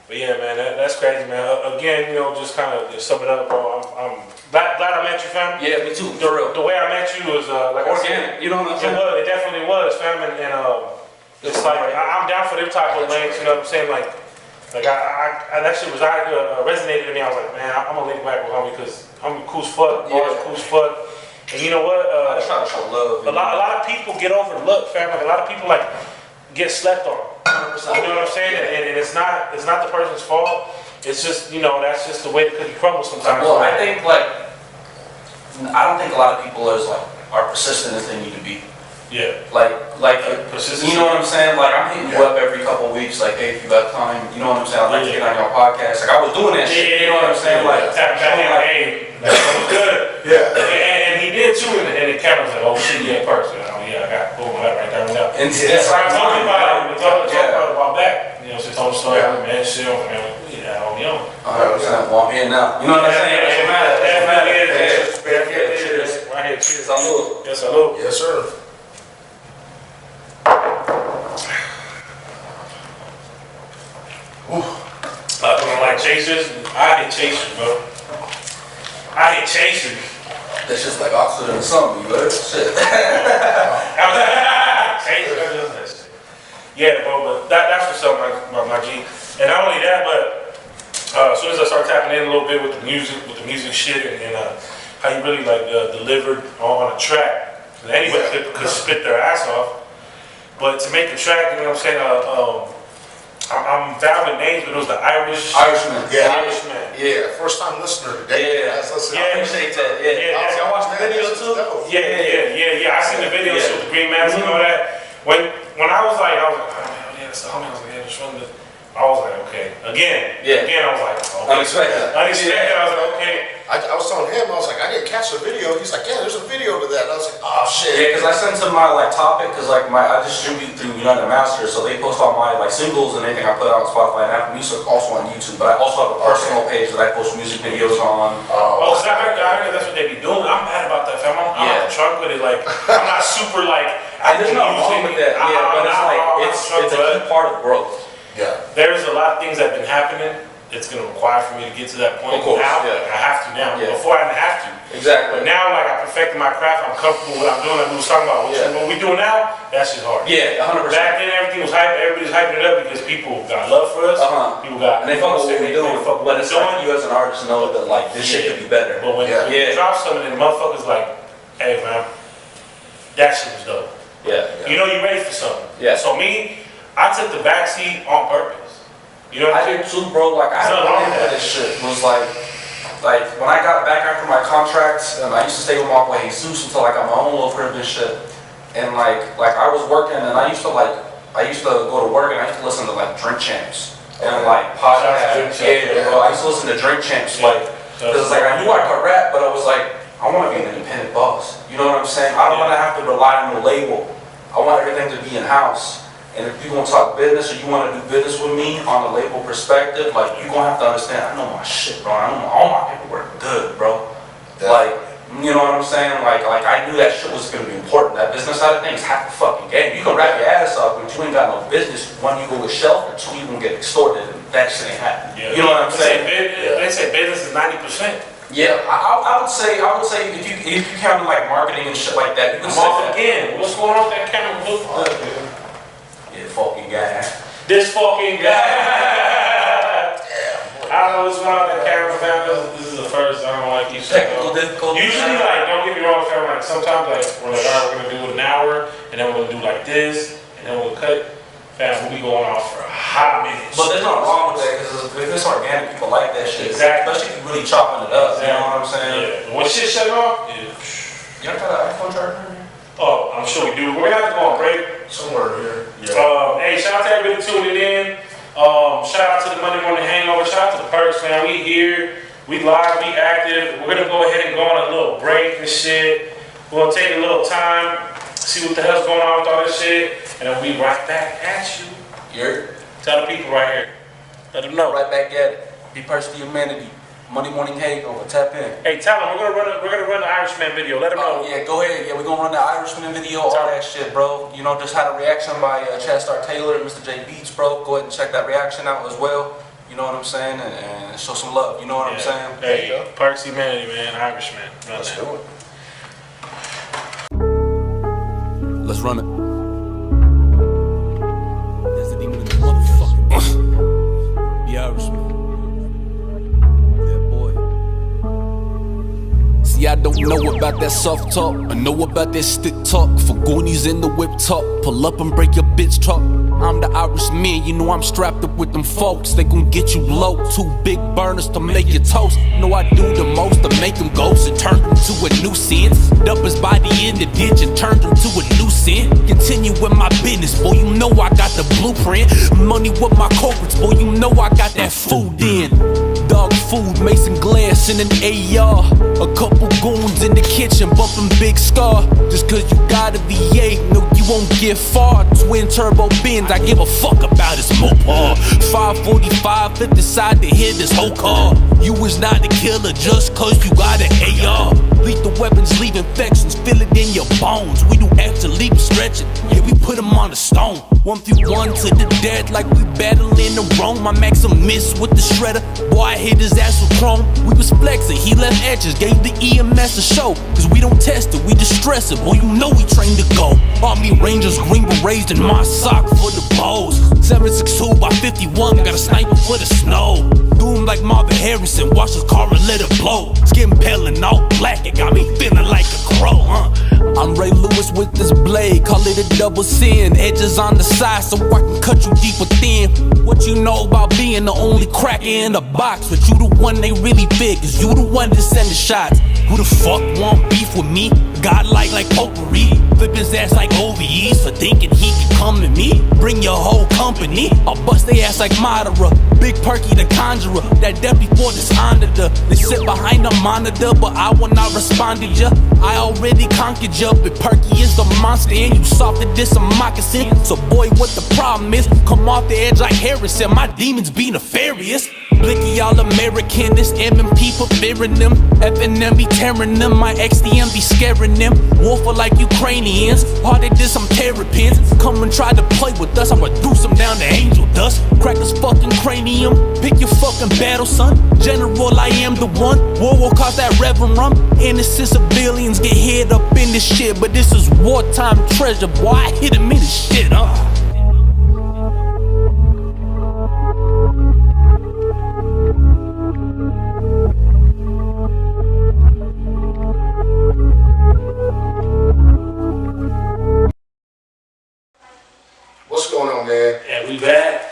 But yeah, man, that's crazy, man. Again, just kind of sum it up, bro. I'm glad I met you, fam. Yeah, me too. For real. The way I met you was like organic. You know what I'm saying? It definitely was, fam. And it's like I'm down for them type of links. You know what I'm saying? Like that shit was resonated to me. I was like, man, I'm gonna link back with homie because I'm cool as fuck. Boys cool as fuck. And you know what? I try to show love. A lot of people get overlooked, fam. Like a lot of people get slept on. 100%. You know what I'm saying? And it's not the person's fault. It's just that's just the way the cookie crumbles sometimes. Well, I think I don't think a lot of people are persistent as they need to be. Yeah. Persistent. You know what I'm saying? Like I'm hitting you up every couple of weeks. Like, hey, if you got time, you know what I'm saying? I'd like to get on your podcast. Like I was doing that shit. You know what I'm saying? Like, hey, Good. Yeah. And he did too, and the camera was like, oh shit, yeah, Perkz. Oh yeah, I got boom, I got it right there, right now. And So I told him about it. We talked about it a while back. You know, she told the story, man, shit, man, we had on your own. 100%. Well, I'm here now. You know what I'm saying? It matters. Cheers. Right here, cheers. Salud. Yes, salud. Yes, sir. Don't like chasers. I hate chasers, bro. I hate chasers. That's just like oxygen or something, you know? Shit. Chasers. Yeah, bro, but that's what's up, my G. And not only that, but as soon as I start tapping in a little bit with the music shit, and how you really like delivered on a track. Anybody could spit their ass off, but to make a track, you know what I'm saying? I'm vowing names, but it was the Irishman. Yeah. Irishman. Yeah, first time listener today. Yeah. Listen, Yeah. I appreciate that. Yeah. Y'all watch the video too? Yeah. I seen the video with the green mask and all that. When I was like, oh yeah, that's the homie. I was like, yeah, just running. I was like, okay. Again, I was like, okay. Unexpected. I was like, okay. I was telling him, I was like, I didn't catch the video. He's like, yeah, there's a video to that. And I was like, oh shit. Yeah, because I sent to my like topic, because like I distribute through United Masters, so they post all my like singles and anything I put out on Spotify and Apple Music, also on YouTube. But I also have a personal page that I post music videos on. So I heard that's what they be doing. I'm mad about that, fam. I'm out the trunk with it. Like, I'm not super like. And there's nothing wrong with that. Yeah, but it's like it's a key part of growth. Yeah. There's a lot of things that have been happening. It's gonna require for me to get to that point. Of course, now, yeah. I have to now. Yeah. Before I didn't have to. Exactly. But now, like I perfected my craft. I'm comfortable with what I'm doing. Like we was talking about. What we doing now, that shit's hard. Yeah, 100%. Back then, everything was hype. Everybody's hyping it up because people got love for us. People got. And they fuck with what we're doing. But it's like you as an artist know that like this shit could be better. But when you drop something, and the motherfuckers like, hey man, that shit was dope. Yeah. You know you ready for something. Yeah. So me, I took the backseat on purpose. You know what I did too, bro. Like I had a problem with this shit. Was like when I got back after my contract, I used to stay with my boy Jesus until I got my own little crib and shit. And like I was working, and I used to go to work, and I used to listen to like Drink Champs and like podcasts. Yeah, bro. I used to listen to Drink Champs, like because like I knew I could rap, but I was like, I want to be an independent boss. You know what I'm saying? I don't want to have to rely on a label. I want everything to be in house. And if you're gonna talk business or you wanna do business with me on a label perspective, like you're gonna have to understand, I know my shit, bro. I know all my paperwork good, bro. Yeah. Like, you know what I'm saying? Like I knew that shit was gonna be important. That business side of things, half the fucking game. You can wrap your ass up, but you ain't got no business. One, you go with shelf, or two, you gonna get extorted, and that shit ain't happening. Yeah. You know what I'm saying? They say business is 90%. Yeah, I would say if you count like marketing and shit like that, you can say that. Again, what's going on with that camera? Yeah, fucking guy. This fucking guy. I don't know what's going on with that camera, fam. This is the first. I don't like these technical difficulties. Usually, like, don't get me wrong, fam. Like sometimes, like we're like, all right, we're gonna do it an hour, and then we're gonna do like this, and then we'll cut. Fam, we'll be going off for a hot minute. But there's nothing wrong with that because if it's organic, people like that shit. Exactly. Especially if you really chopping it up. You know what I'm saying? Yeah. When shit shut off, you ever got an iPhone charger? Oh, I'm sure we do. We're gonna have to go on break. Somewhere here. Hey, shout out to everybody tuning in. Shout out to the Monday Morning Hangover. Shout out to the Perkz, man. We here. We live. We active. We're gonna go ahead and go on a little break and shit. We're gonna take a little time, see what the hell's going on with all this shit, and then we'll be right back at you. Tell the people right here. Let them know. Right back at it. Be Perkz the Amenity. Monday Morning Hangover. Tap in. Hey, tell them we're gonna run the Irishman video. Let them know. Yeah, go ahead. Yeah, we're gonna run the Irishman video, all that shit, bro. You know, just had a reaction by Chad Star Taylor and Mr. J Beats, bro. Go ahead and check that reaction out as well. You know what I'm saying? And show some love. You know what I'm saying? Hey, Perkz Humanity, man. Irishman. Let's do it. Let's run it. There's a demon in the motherfucking the Irishman. See, I don't know about that soft talk. I know about that stick talk. For Goonies in the whip top. Pull up and break your bitch talk. I'm the Irishman, you know I'm strapped up with them folks. They gon' get you low, 2 big burners to make you toast. Know I do the most to make them ghosts and turn them to a nuisance. Dump his body in the ditch and turn them to a nuisance. Continue with my business, boy, you know I got the blueprint. Money with my corporates, boy, you know I got that food in. Dog food, Mason glass in an AR. A couple goons in the kitchen bumping Big Scar. Just cause you got a V8, no, you won't get far. Twin turbo Benz, I give a fuck about his Mopar. 545, flip the side to hit this whole car. You was not a killer just cause you got an AR. Lethal weapons leave infections, feel it in your bones. We do extra leap stretching, yeah, we put him on the stone. 1v1 to the death like we battling the wrong. My Maxim miss with the shredder, boy, I hit his ass with chrome. We was flexing, he left edges, gave the EMS a show. Cause we don't test it, we just stress it, boy, you know we trained to go. Army Rangers, green berets in my sock for the bows. 762 by 51, got a sniper for the snow. Do him like Marvin Harrison, watch his car and let it blow. Skin pale and all black, it got me feeling like a crow, I'm Ray Lewis with this blade, call it a double sin. Edges on the side so I can cut you deep within. What you know about being the only cracker in the box? But you the one they really big, cause you the one that send the shots. Who the fuck want beef with me? God like potpourri. Flip his ass like OVEs for thinking he can come to me. Bring your whole company, I'll bust they ass like Madara. Big Perkz the conjurer, that deputy for dishonored her. They sit behind the monitor, but I will not respond to ya. I already conquered ya, but Perkz is the monster and you soft to this a moccasin. So boy, what the problem is? Come off the edge like Harrison, my demons be nefarious. Blicky all American, this MMP for fearing them. FNM be tearing them, my XDM be scaring them. Wolfer like Ukrainians, hard at this I'm terrapins. Come and try to play with us, I'ma do some down to angel dust. Crack his fucking cranium, pick your fucking battle, son. General, I am the one, war will cause that reverend rum. Innocent civilians get hit up in this shit, but this is wartime treasure, boy, I hit him in this shit, What's going on, man? And we back.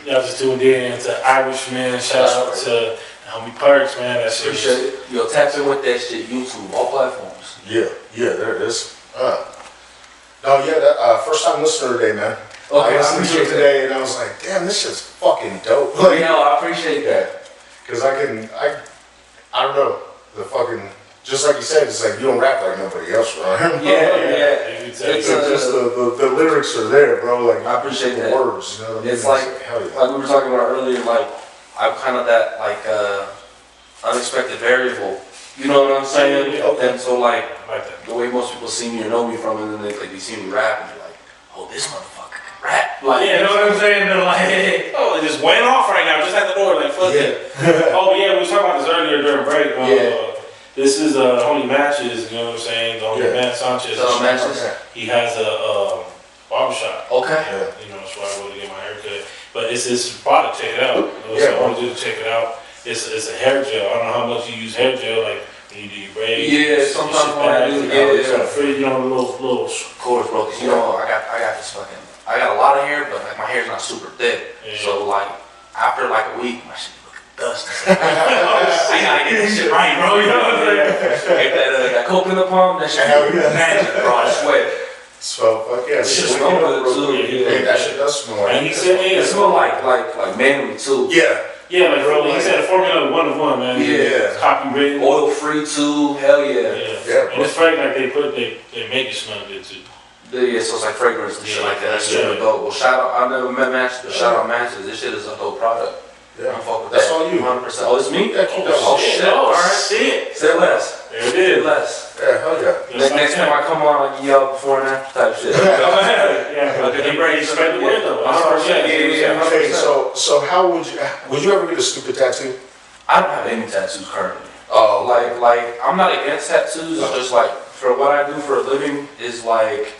Y'all just tuned in to Irishman. Shout out to homie Perkz, man. That shit. Appreciate it. Yo, tap in with that shit. YouTube, all platforms. Yeah, there it is. No, yeah, that, first time listener today, man. Okay, I listened to it today and I was like, damn, this shit's fucking dope. Like, I appreciate that. Cause I don't know, the fucking, just like you said, it's like you don't rap like nobody else, right? Yeah. It's just the lyrics are there, bro. Like I appreciate the that. words. You know what I mean? It's like hell yeah. like we were talking about earlier. Like I'm kind of that unexpected variable. You know what I'm saying? Yeah. Okay. And so like that. the way most people see me or know me from, and then they see me rap and they're like, oh, this motherfucker can rap. Like, Yeah, you know what I'm saying? They're like, hey, oh, it just went off right now, just at the door, like, fuck it. Oh, yeah, we was talking about this earlier during break. This is Homie Matches, you know what I'm saying? The homie Matt Sanchez. Matches. He has a barbershop. Okay. You know, that's why I wanted to get my hair cut. But it's his product, check it out. So I wanted you to check it out. It's a hair gel. I don't know how much you use hair gel, like when you do your braids. Yeah, sometimes when I do, you know, little of course, bro, cause you know, I got this fucking, I got a lot of hair, but like my hair's not super thick. Yeah. So like, after like a week, my shit looking dusty. I gotta get this shit right, bro, you know what I'm saying? Get that coke in the palm, that shit magic, bro, I swear. So fuck yeah, It shit smell good too. Hey, that shit does smell. And he said, It smell like manly too. Yeah, like bro, he said a formula 1 of 1, man. Yeah. It's copywritten. Oil free too, hell yeah. And it's right, like they make it smell good too. Yeah, so it's like fragrance and shit like that. That's super dope. Well, shout out, I've never met Matches, but shout out Matches. This shit is a dope product. Yeah. I'm fuck with That's that. all you. 100%. Oh, it's me? Oh shit. Oh, Alright. shit. Say less. There it Say is. less. Yeah, hell yeah. Next time I come on, I'll give y'all before and after type shit. Yeah, but they ready to spread the word though. Yeah. Okay, so how would you ever get a stupid tattoo? I don't have any tattoos currently. Oh, Like I'm not against tattoos. It's just like for what I do for a living is like,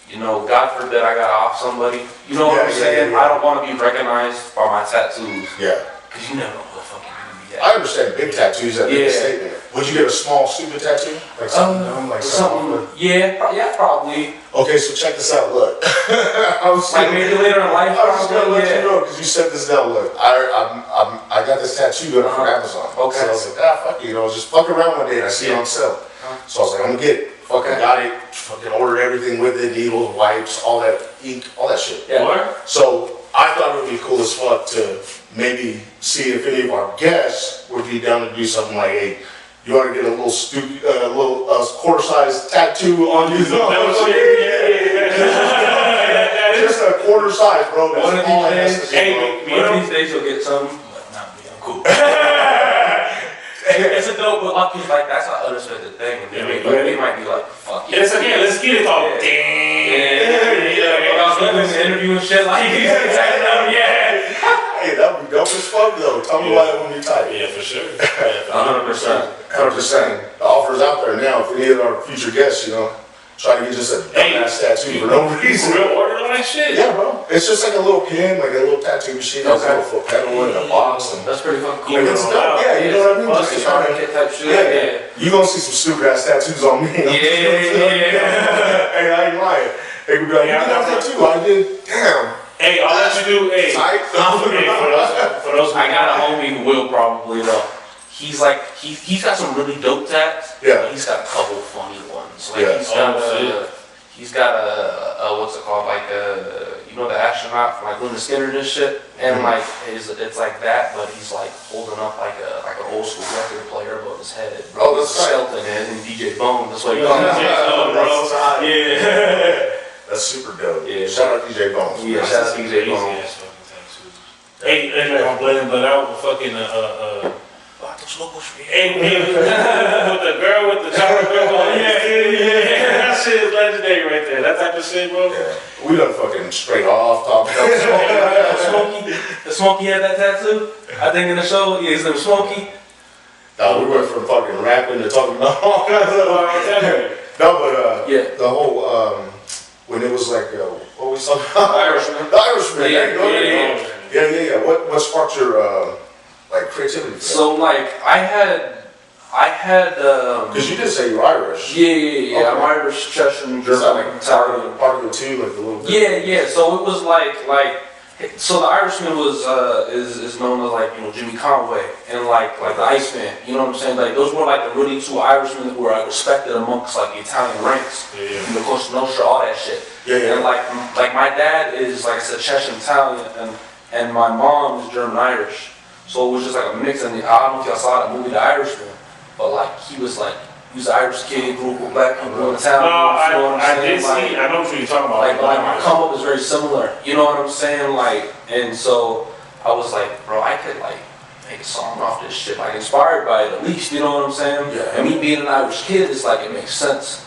you know, God forbid I got off somebody. You know what I'm saying? Yeah. I don't want to be recognized by my tattoos. Yeah. Cause you never know who the fuck you're gonna be at. I understand big tattoos that make a statement. Would you get a small stupid tattoo? Like something dumb? Like something? Yeah, probably. Okay, so check this out. Look, like maybe later in life. I was just gonna let you know because you said this down. Look, I got this tattoo from Amazon. Okay. So I was like, fuck it. I was just fucking around one day and I see it on sale. So I was like, I'm gonna get it. Fucking got it. Fucking ordered everything with it, needles, wipes, all that ink, all that shit. Yeah. So I thought it would be cool as fuck to maybe see if any of our guests would be down to do something like, hey, you want to get a little quarter-size tattoo on you? Just a quarter size, bro. One of these days you'll get some. But not me. I'm cool. It's a dope, but lucky like that's an unexpected thing. They might be like, fuck yeah. Let's get it all. Yeah. I was doing an interview and shit like Hey, that would be dope as fuck though. Tell me why that wouldn't be tight. Yeah, for sure. 100%. 100%. The offer's out there now. If any of our future guests, try to get just a dumbass tattoo for no reason. Real order like shit? Yeah, bro. It's just like a little pin, like a little tattoo machine. Has a little foot pedal in a box. And that's pretty fucking cool. Like it's dope. Yeah, you know what I mean? Just to try to get type shit. Yeah. You gonna see some stupid ass tattoos on me. Yeah. Hey, I ain't lying. They could be like, you got that too. I did. Damn. Hey, I'll let you do. Hey, for those. I got a homie who will probably though. He's like he's got some really dope tats. Yeah. But he's got a couple funny ones. Like he's got a what's it called? Like the astronaut from like Luna Skinner and shit. And like it's like that, but he's like holding up like an old school record player above his head. Oh, that's Skelton and DJ Bone. That's what he calls him. Yeah. That's super dope. Yeah. Shout out DJ Bones. Yeah, shout out DJ Bone. Hey, and I'm blending but out with fucking hey, with the girl with the chocolate girl going, yeah. That shit is legendary right there. That type of shit, bro. Yeah. We done fucking straight off topic. Smokey had that tattoo. I think in the show, his name was Smokey. We went from fucking rapping to talking about all kinds of the whole when it was like what was talking about? The Irishman. Yeah. What sparked your like creativity? So like I had because you did say you're Irish. Yeah. Okay. I'm Irish, Cheshire, German, like Italian. Part of it too, like a little bit. Yeah. So it was like so the Irishman was is known as like Jimmy Conway and like the Iceman. You know what I'm saying? Like those were like the really two Irishmen that were respected amongst like the Italian ranks. The Cosa Nostra, all that shit. Yeah. And like my dad is like I said Cheshire Italian and my mom is German Irish. So it was just like a mix. And I don't know if y'all saw that movie The Irishman, but like he was an Irish kid, grew up with black people in the town. I did see. I know what you're talking about. Like my come up is very similar. You know what I'm saying? Like, and so I was like, bro, I could like make a song off this shit, like inspired by it at least. You know what I'm saying? Yeah. And me being an Irish kid, it's like it makes sense.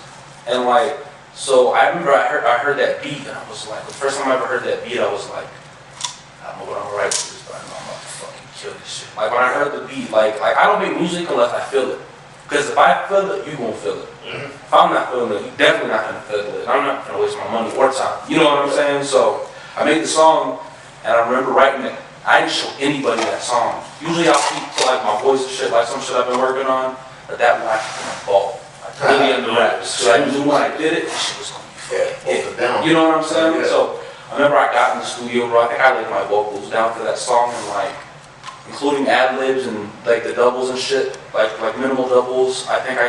And like, so I remember I heard that beat, and I was like, the first time I ever heard that beat, I was like, I don't know what I'm gonna write to this, but I know I'm about to fucking kill this shit. Like when I heard the beat, like I don't make music unless I feel it. Because if I feel it, you gonna feel it. If I'm not feeling it, you're definitely not gonna feel it. I'm not gonna waste my money or time. You know what I'm saying? So I made the song, and I remember writing it. I didn't show anybody that song. Usually I'll speak to like my voice and shit, like some shit I've been working on. But that one I bought. I really under wraps. So I knew when I did it, shit was gonna be fucking. You know what I'm saying? Yeah. So I remember I got in the studio, bro. I think I laid my vocals down for that song and like, including ad libs and like the doubles and shit, like minimal doubles. I think I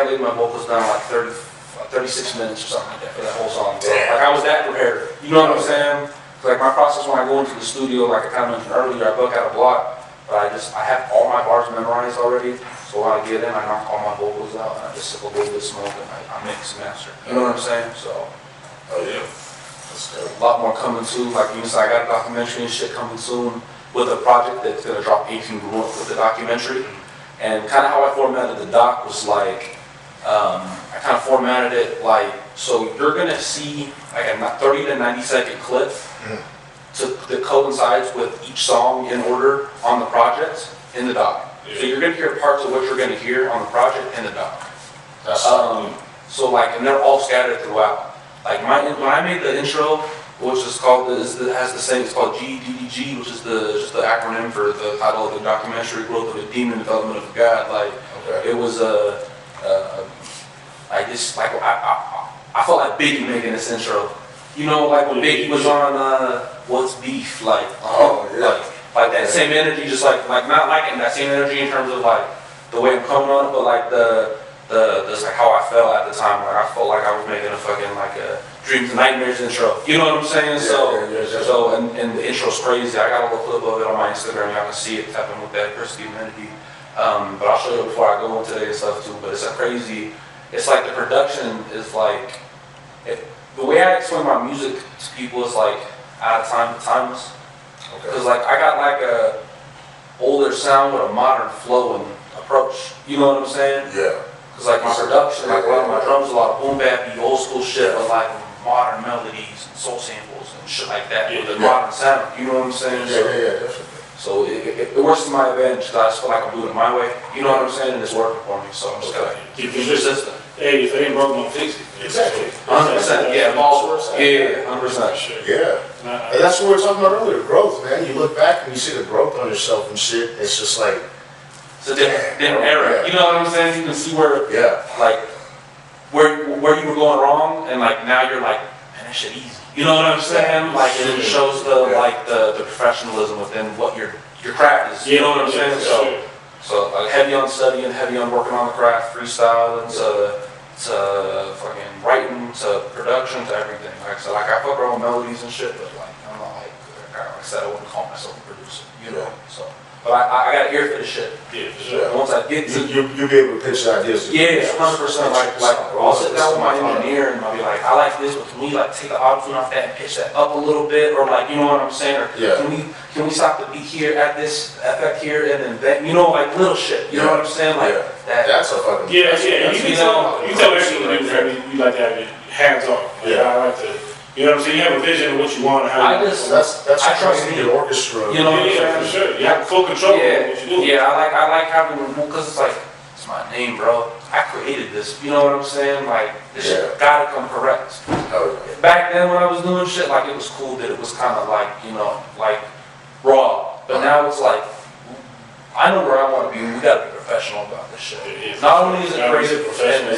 laid my vocals down like 36 minutes or something like that for that whole song. So, like I was that prepared. You know what I'm saying? Like my process when I go into the studio, like I kind of mentioned earlier, I book out a block, but I have all my bars memorized already. So when I get in, I knock all my vocals out and I just sip a little bit of smoke and I mix and master. You know what I'm saying? So, a lot more coming soon. Like you said, I got a documentary and shit coming soon with a project that's gonna drop 18 grew up with the documentary. And kind of how I formatted the doc was like, I kind of formatted it like, so you're gonna see like a 30 to 90 second clip that coincides with each song in order on the project in the doc. So you're gonna hear parts of what you're gonna hear on the project in the doc. So like, and they're all scattered throughout. like when I made the intro, which is called has the same. It's called GDDG, which is just the acronym for the title of the documentary, Growth of a Demon, Development of a God. Like it was I just like I felt like Biggie making this intro. You know, like when Biggie was on What's Beef, like like that same energy, just like not like that same energy in terms of like the way I'm coming on it, but like the like how I felt at the time. Like I felt like I was making a fucking like a Dreams and Nightmares intro. You know what I'm saying? So and the intro's crazy. I got a little clip of it on my Instagram. Y'all can see it tapping with that Perkz Amenity. But I'll show you before I go into today and stuff too. But it's a crazy. It's like the production is like. The way I explain my music to people is like out of time but timeless. Because like I got like a older sound with a modern flow and approach. You know what I'm saying? Yeah. Because like my production, like a lot of my drums, a lot of boom bappy, old school shit, but like modern melodies and soul samples and shit like that with a modern sound. You know what I'm saying? Yeah, definitely. So it works to my advantage because I just feel like I'm doing it my way. You know what I'm saying? And it's working for me. So I'm just gonna keep it consistent. Hey, if it ain't broke, don't fix it. Exactly. 100%. Yeah, yeah, 100%. Yeah. And that's what we were talking about earlier, growth, man. You look back and you see the growth on yourself and shit. It's just like it's a different era. Yeah. You know what I'm saying? You can see where like where you were going wrong and like now you're like, man, that shit easy. You know what I'm saying? Like and it shows the like the professionalism within what your craft is. You know what I'm saying? So like heavy on studying, heavy on working on the craft, freestyling, to fucking writing, to production, to everything. Like so, like I fuck around with melodies and shit, but like I'm not like I said, I wouldn't call myself a producer, you know. So, but I got an ear for this shit. Yeah, for sure. And once I get to you'll be able to pitch ideas. Yeah, 100%. Like I'll sit down with my engineer and I'll be like, I like this, but can we like take the auto-tune off that and pitch that up a little bit, or like you know what I'm saying, or can we stop the beat here, add this effect here, and then that, you know, like little shit. You know what I'm saying? Like that's a fucking you tell everything you do. You like to have your hands on. I like to. You know what I'm saying? You have a vision of what you want and how you that's I trust in your orchestra. You know what I'm saying? For sure. You have full control of what you do. Yeah, I like having because it's like it's my name, bro. I created this. You know what I'm saying? Like this shit gotta come correct. Back then when I was doing shit, like it was cool that it was kind of like, you know, like raw. But now it's like I know where I want to be. We gotta be professional about this shit. Not only is it creative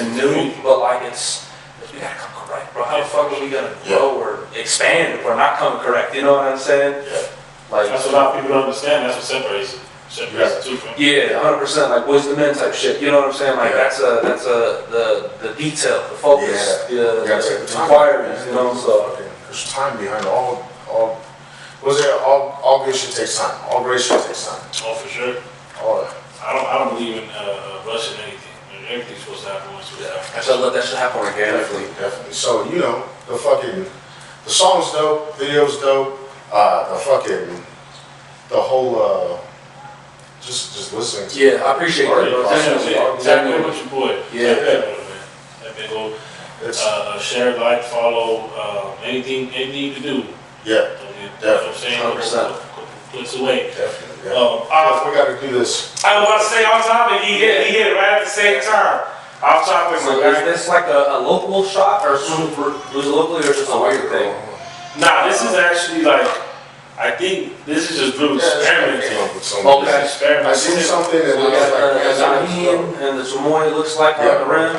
and new, but like we gotta come correct, bro. How the fuck are we gonna grow or expand if we're not coming correct? You know what I'm saying? Yeah. Like that's what a lot of people don't understand. That's what separates the two from. Yeah, 100%. Like Boys II Men type shit. You know what I'm saying? Like that's the detail, the focus, the inquiries. You know, so there's time behind all good shit takes time. All great shit takes time. Oh, for sure. I don't believe in rushing anything. Everything's supposed to happen when it's supposed to happen. I should let that shit happen organically. Definitely. So, you know, the song's dope, video's dope, the whole, just listening to I appreciate that, bro. Definitely with your boy. Yeah. That big old, share, like, follow, anything you can do. Yeah. Definitely. 100%. Clicks away. Definitely. Yeah. We got to do this. I was about to say on topic, he hit it right at the same time. Off topic. So is this like a local shot, or was it locally, or just a weird thing? Nah, this is actually like, I think this is just Drew experimenting. Okay. I seen something that we got the Zahin and the Samoy looks like on the rim.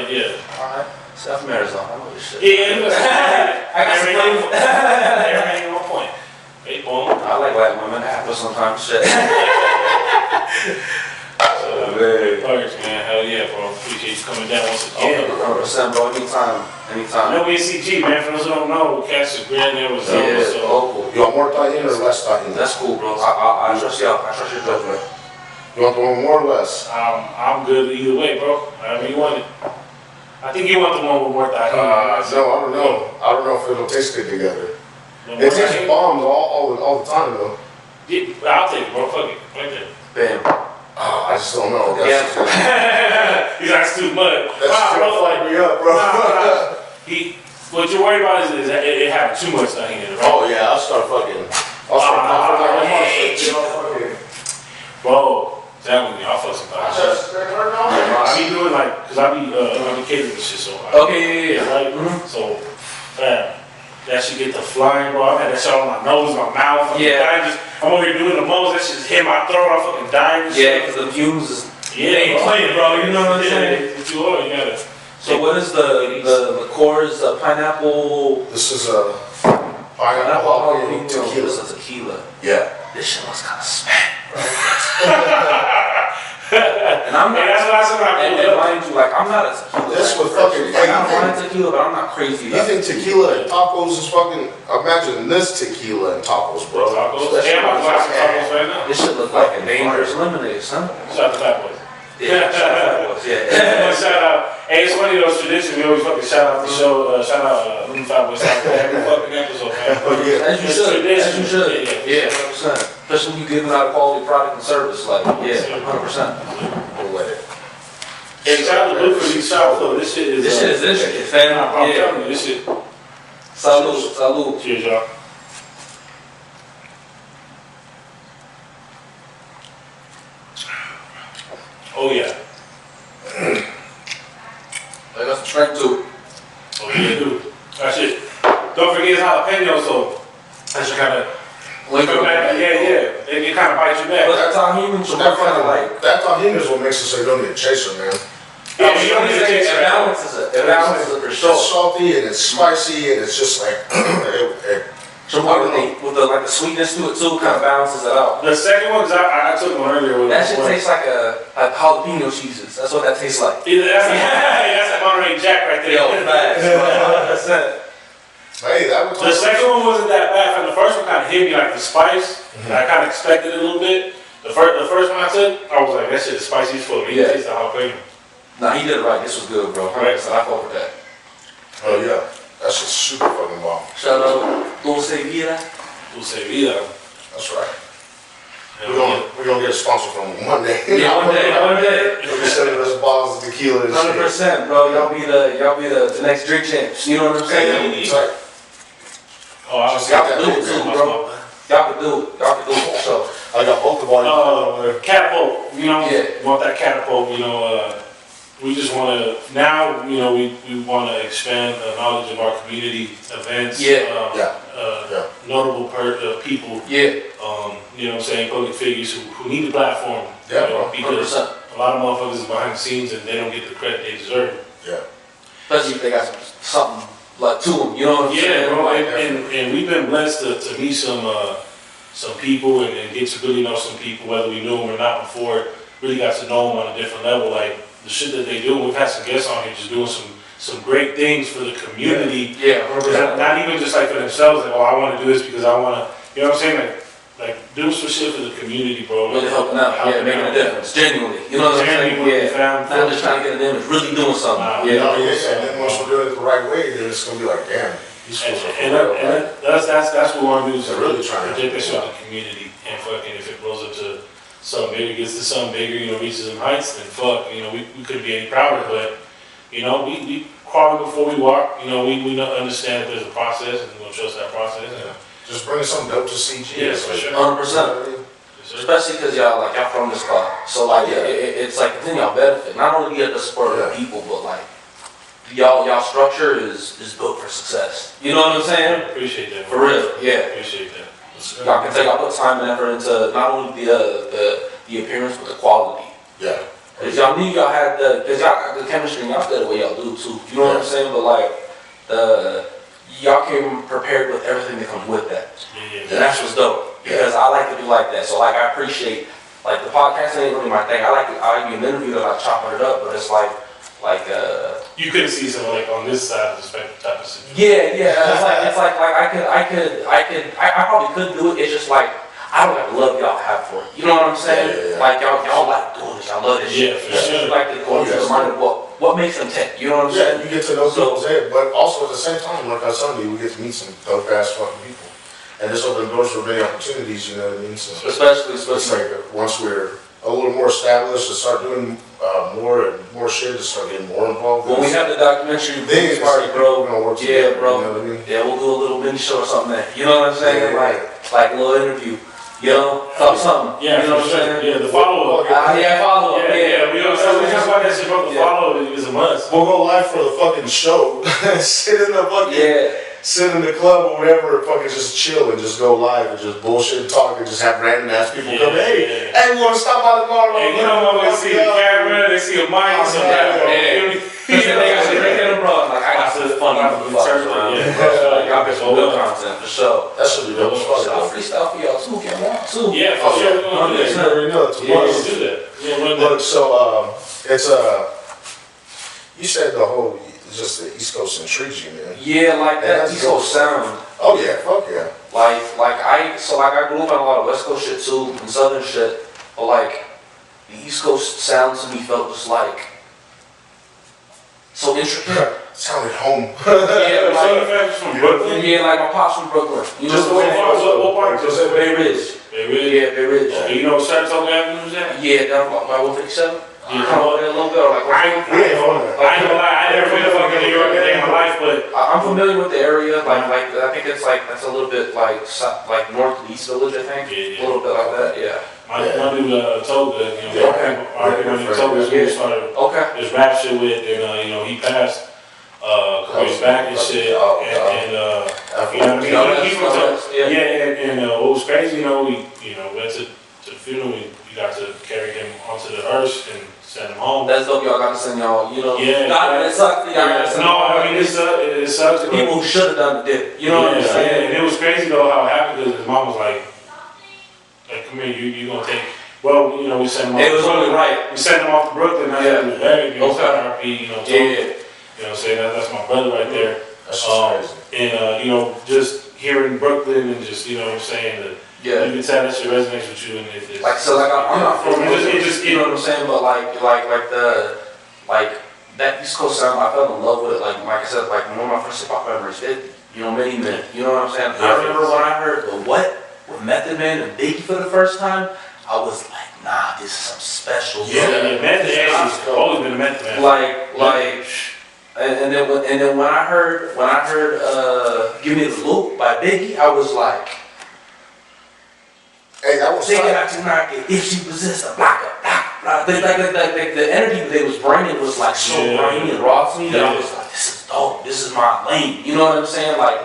Yeah. Alright. South Arizona, I know this shit. Yeah, I got some everything on point. Hey, boom. I like Latin women, happen sometimes, shit. Perkz, man, hell yeah, bro. Appreciate you coming down once again. 100%, bro. Anytime. No WCG, man. For those who don't know, catch the Grand Arizona. Local. You want more tahini or less tahini? That's cool, bro. I trust y'all. I trust your judgment. You want the one more or less? I'm good either way, bro. However you want it. I think you want the one with more tahini. No, I don't know. I don't know if it'll taste good together. It tastes bombs all the time, though. Yeah, I'll take it, bro. Fuck it. Right there. Bam. I just don't know. He's like, too much. That's gonna flag me up, bro. What you're worried about is that it having too much tahini in it, right? Oh, yeah. I'll start coughing like Bro, that with me. I'll fuck some tahini. I be doing like, cause I be catering this shit so. Okay, yeah. Right? So that shit get to flying, bro. I've had that shit on my nose, my mouth. I'm over here doing the most. That shit just hit my throat. I'm fucking dying. Yeah, because the fumes is. Yeah, ain't playing, bro. You know what I'm saying? What you are, you gotta. So what is the liqueurs? Pineapple. This is a pineapple jalapeno tequila. This is tequila. Yeah. This shit looks kind of smack, bro. And I'm not. That's what I said. And mind you, like I'm not a tequila. This fan with fucking. like, I don't mind tequila, but I'm not crazy. You think tequila and tacos is fucking? Imagine this tequila and tacos, bro. Tacos? Yeah, I'm about to buy some tacos right now. This shit look like a dangerous lemonade, son. Shout out to Fat Boys. Yeah, yeah. Shout out. Hey, it's one of those traditions. We always fucking shout out the show. Shout out Fat Boys every fucking episode, man. As you should. As you should. Yeah, 100%. Especially when you giving out a quality product and service, like 100%. Hey, shout out to Blue for these shots though. This shit is. This shit, fam. I'm telling you, this shit. Salud, salud. Cheers, y'all. Oh yeah. I got some strength too. Oh yeah, dude. That shit. Don't forget it's jalapeno, so that should kind of come back. Yeah. It kind of bite you back. But that's how humans are kind of like. That tahini is what makes it so you don't need a chaser, man. Yeah, you don't need to taste it. Balances it. It balances it for sure. It's salty and it's spicy and it's just like So with the sweetness to it too, kind of balances it out. The second one, cause I took one earlier. With that shit tastes like jalapeno cheeses. That's what that tastes like. That's that Monterey Jack right there. Yo, facts. 100%. Hey, that was The second one wasn't that bad. The first one kind of hit me like the spice. I kind of expected it a little bit. The first one I took, I was like, that shit is spicy as fuck. You taste the jalapeno. Nah, he did it right. This was good, bro. 100%. I fuck with that. Oh yeah, that shit's super fucking bomb. Shout out Dulce Vida. Dulce Vida. That's right. We're gonna get a sponsor from them one day. Yeah, one day. They'll be sending us bottles of tequila and shit. 100%, bro. Y'all be the next drink champs. You know what I'm saying? It's like, Oh, I was y'all can do it too, bro. Y'all can do it. Y'all can do it. So I got both of our catapult. You know, Yeah. want that catapult. You know, we just want to now. You know, we want to expand the knowledge of our community events. Notable people. Yeah. You know what I'm saying? Public figures who need a platform. Yeah, you know, bro. because 100%. a lot of motherfuckers is behind the scenes and they don't get the credit they deserve. Yeah. Especially if they got something like to them. You know what I'm saying? Yeah, bro. And we've been blessed to meet some people and get to really know some people, whether we knew them or not before. Really got to know them on a different level. Like the shit that they do. We've had some guests on here just doing some great things for the community. Yeah. Not even just like for themselves. Like, oh, I want to do this because I want to. You know what I'm saying? Like do some shit for the community, bro. Really helping out. Yeah, making a difference. Genuinely. You know what I'm saying? Yeah. Not just trying to get an image. Really doing something. And then once we're doing it the right way, then it's gonna be like, damn. That's what we want to do. Is really trying to project this with the community, and fucking if it grows up to something bigger, gets to something bigger, you know, reaches some heights, then fuck, you know, we couldn't be any prouder. But you know, we crawl before we walk. You know, we understand that there's a process, and we're gonna trust that process. And just bring something dope to CG. Yeah, for sure. 100%. Especially because y'all from this spot, so like it's like then y'all benefit. Not only do you get the support of the people, but like y'all structure is built for success. You know what I'm saying? Appreciate that. For real, yeah. Appreciate that. Y'all can y'all put time and effort into not only the appearance but the quality. Yeah. Cause y'all knew y'all had cause y'all got the chemistry and y'all did the way y'all do too. You know what I'm saying? But like y'all came prepared with everything that comes with that. Yeah. And that's what's dope. Because I like to be like that. So like I appreciate like the podcast ain't really my thing. I like be an interview that I chopping it up, but it's like you couldn't see someone like on this side of the spectrum type of situation. Yeah. It's like I probably could do it. It's just like I don't have the love y'all have for it. You know what I'm saying? Yeah. Like y'all like doing this. Y'all love this shit. For sure. You like to go to the mind of what makes them tick. You know what I'm saying? Yeah, you get to know people's head, but also at the same time, like I was telling you, we get to meet some dope ass fucking people. And this opens doors for many opportunities, you know what I mean? So Especially. it's like once we're a little more established to start doing more and more shit, to start getting more involved. When we have the documentary things party, bro. We're gonna work Yeah, together, bro. You know what I mean? Yeah, we'll do a little mini show or something there. You know what I'm saying? Yeah. Like a little interview. You know, something. Yeah, you know what I'm saying? Yeah, the follow up. Follow up. Yeah. We just like that shit, bro. The follow up is a must. We'll go live for the fucking show. Sit in the fucking. Yeah. sit in the club or whatever, and fucking just chill and just go live and just bullshit and talk and just have random ass people come. Hey, we want to stop by tomorrow. Hey, you know when they see the camera, they see a mic, so They got some great little bro. Like I got some funny motherfuckers around. Y'all got some good content for sure. That should be dope. I'll freestyle for y'all too. Get one too. Yeah, for sure. We're gonna do that. You never know. It's Let's do that. Look, so it's you said the whole just the East Coast intrigues you, man. Yeah, like that East Coast sound. Oh yeah, fuck yeah. Like I grew up on a lot of West Coast shit too and Southern shit, but like the East Coast sound to me felt just like so intricate. Sounded home. Yeah, like from Brooklyn. yeah, like my pops from Brooklyn. You Just know the way what part? Just Bay Ridge. Bay Ridge. Yeah, Bay Ridge. You know what Saratoga Avenue is at? Yeah, down by 157. Yeah. Come over there a little bit. Or like I ain't gonna lie, I never been to fucking New York a day in my life, but I'm familiar with the area. Like I think it's like that's a little bit like north of the East Village. I think Yeah. a little bit like that. Yeah. my dude Toga, you know, our dude Toga is who we started this rap shit with, and you know, he passed a couple years back and shit, and you know what I mean? He from Toga. Yeah, and what was crazy, you know, we went to the funeral, we got to carry him onto the hearse and send him home. That's dope. Y'all got to send y'all. You know. Yeah. It sucked. No, I mean it sucks. The people who should have done it did. You know what I'm saying? And it was crazy though how it happened because his mom was like, come here, you gonna take. Well, you know, we sent him off. It was only right. We sent him off to Brooklyn. That's Yeah. he was buried. You know, Okay. RP, you know, Yeah. you know what I'm saying? That's my brother right there. That's just crazy. And you know, just here in Brooklyn and just, you know what I'm saying, that Yeah. you can tell that shit resonates with you and it's Like so, like I'm not from it just you know what I'm saying, but like that East Coast sound, I fell in love with it. Like I said, like one of my first hip hop memories, you know, Many Men. You know what I'm saying? I remember when I heard the What with Method Man and Biggie for the first time, I was like, nah, this is something special. yeah, Method has always been a Method Man. And then when I heard Give Me the Loop by Biggie, I was like, hey, that was they got to knock it if she resist a block up. Like the energy that they was bringing was like so grimy and raw to me that I was like, this is dope. This is my lane. You know what I'm saying? Like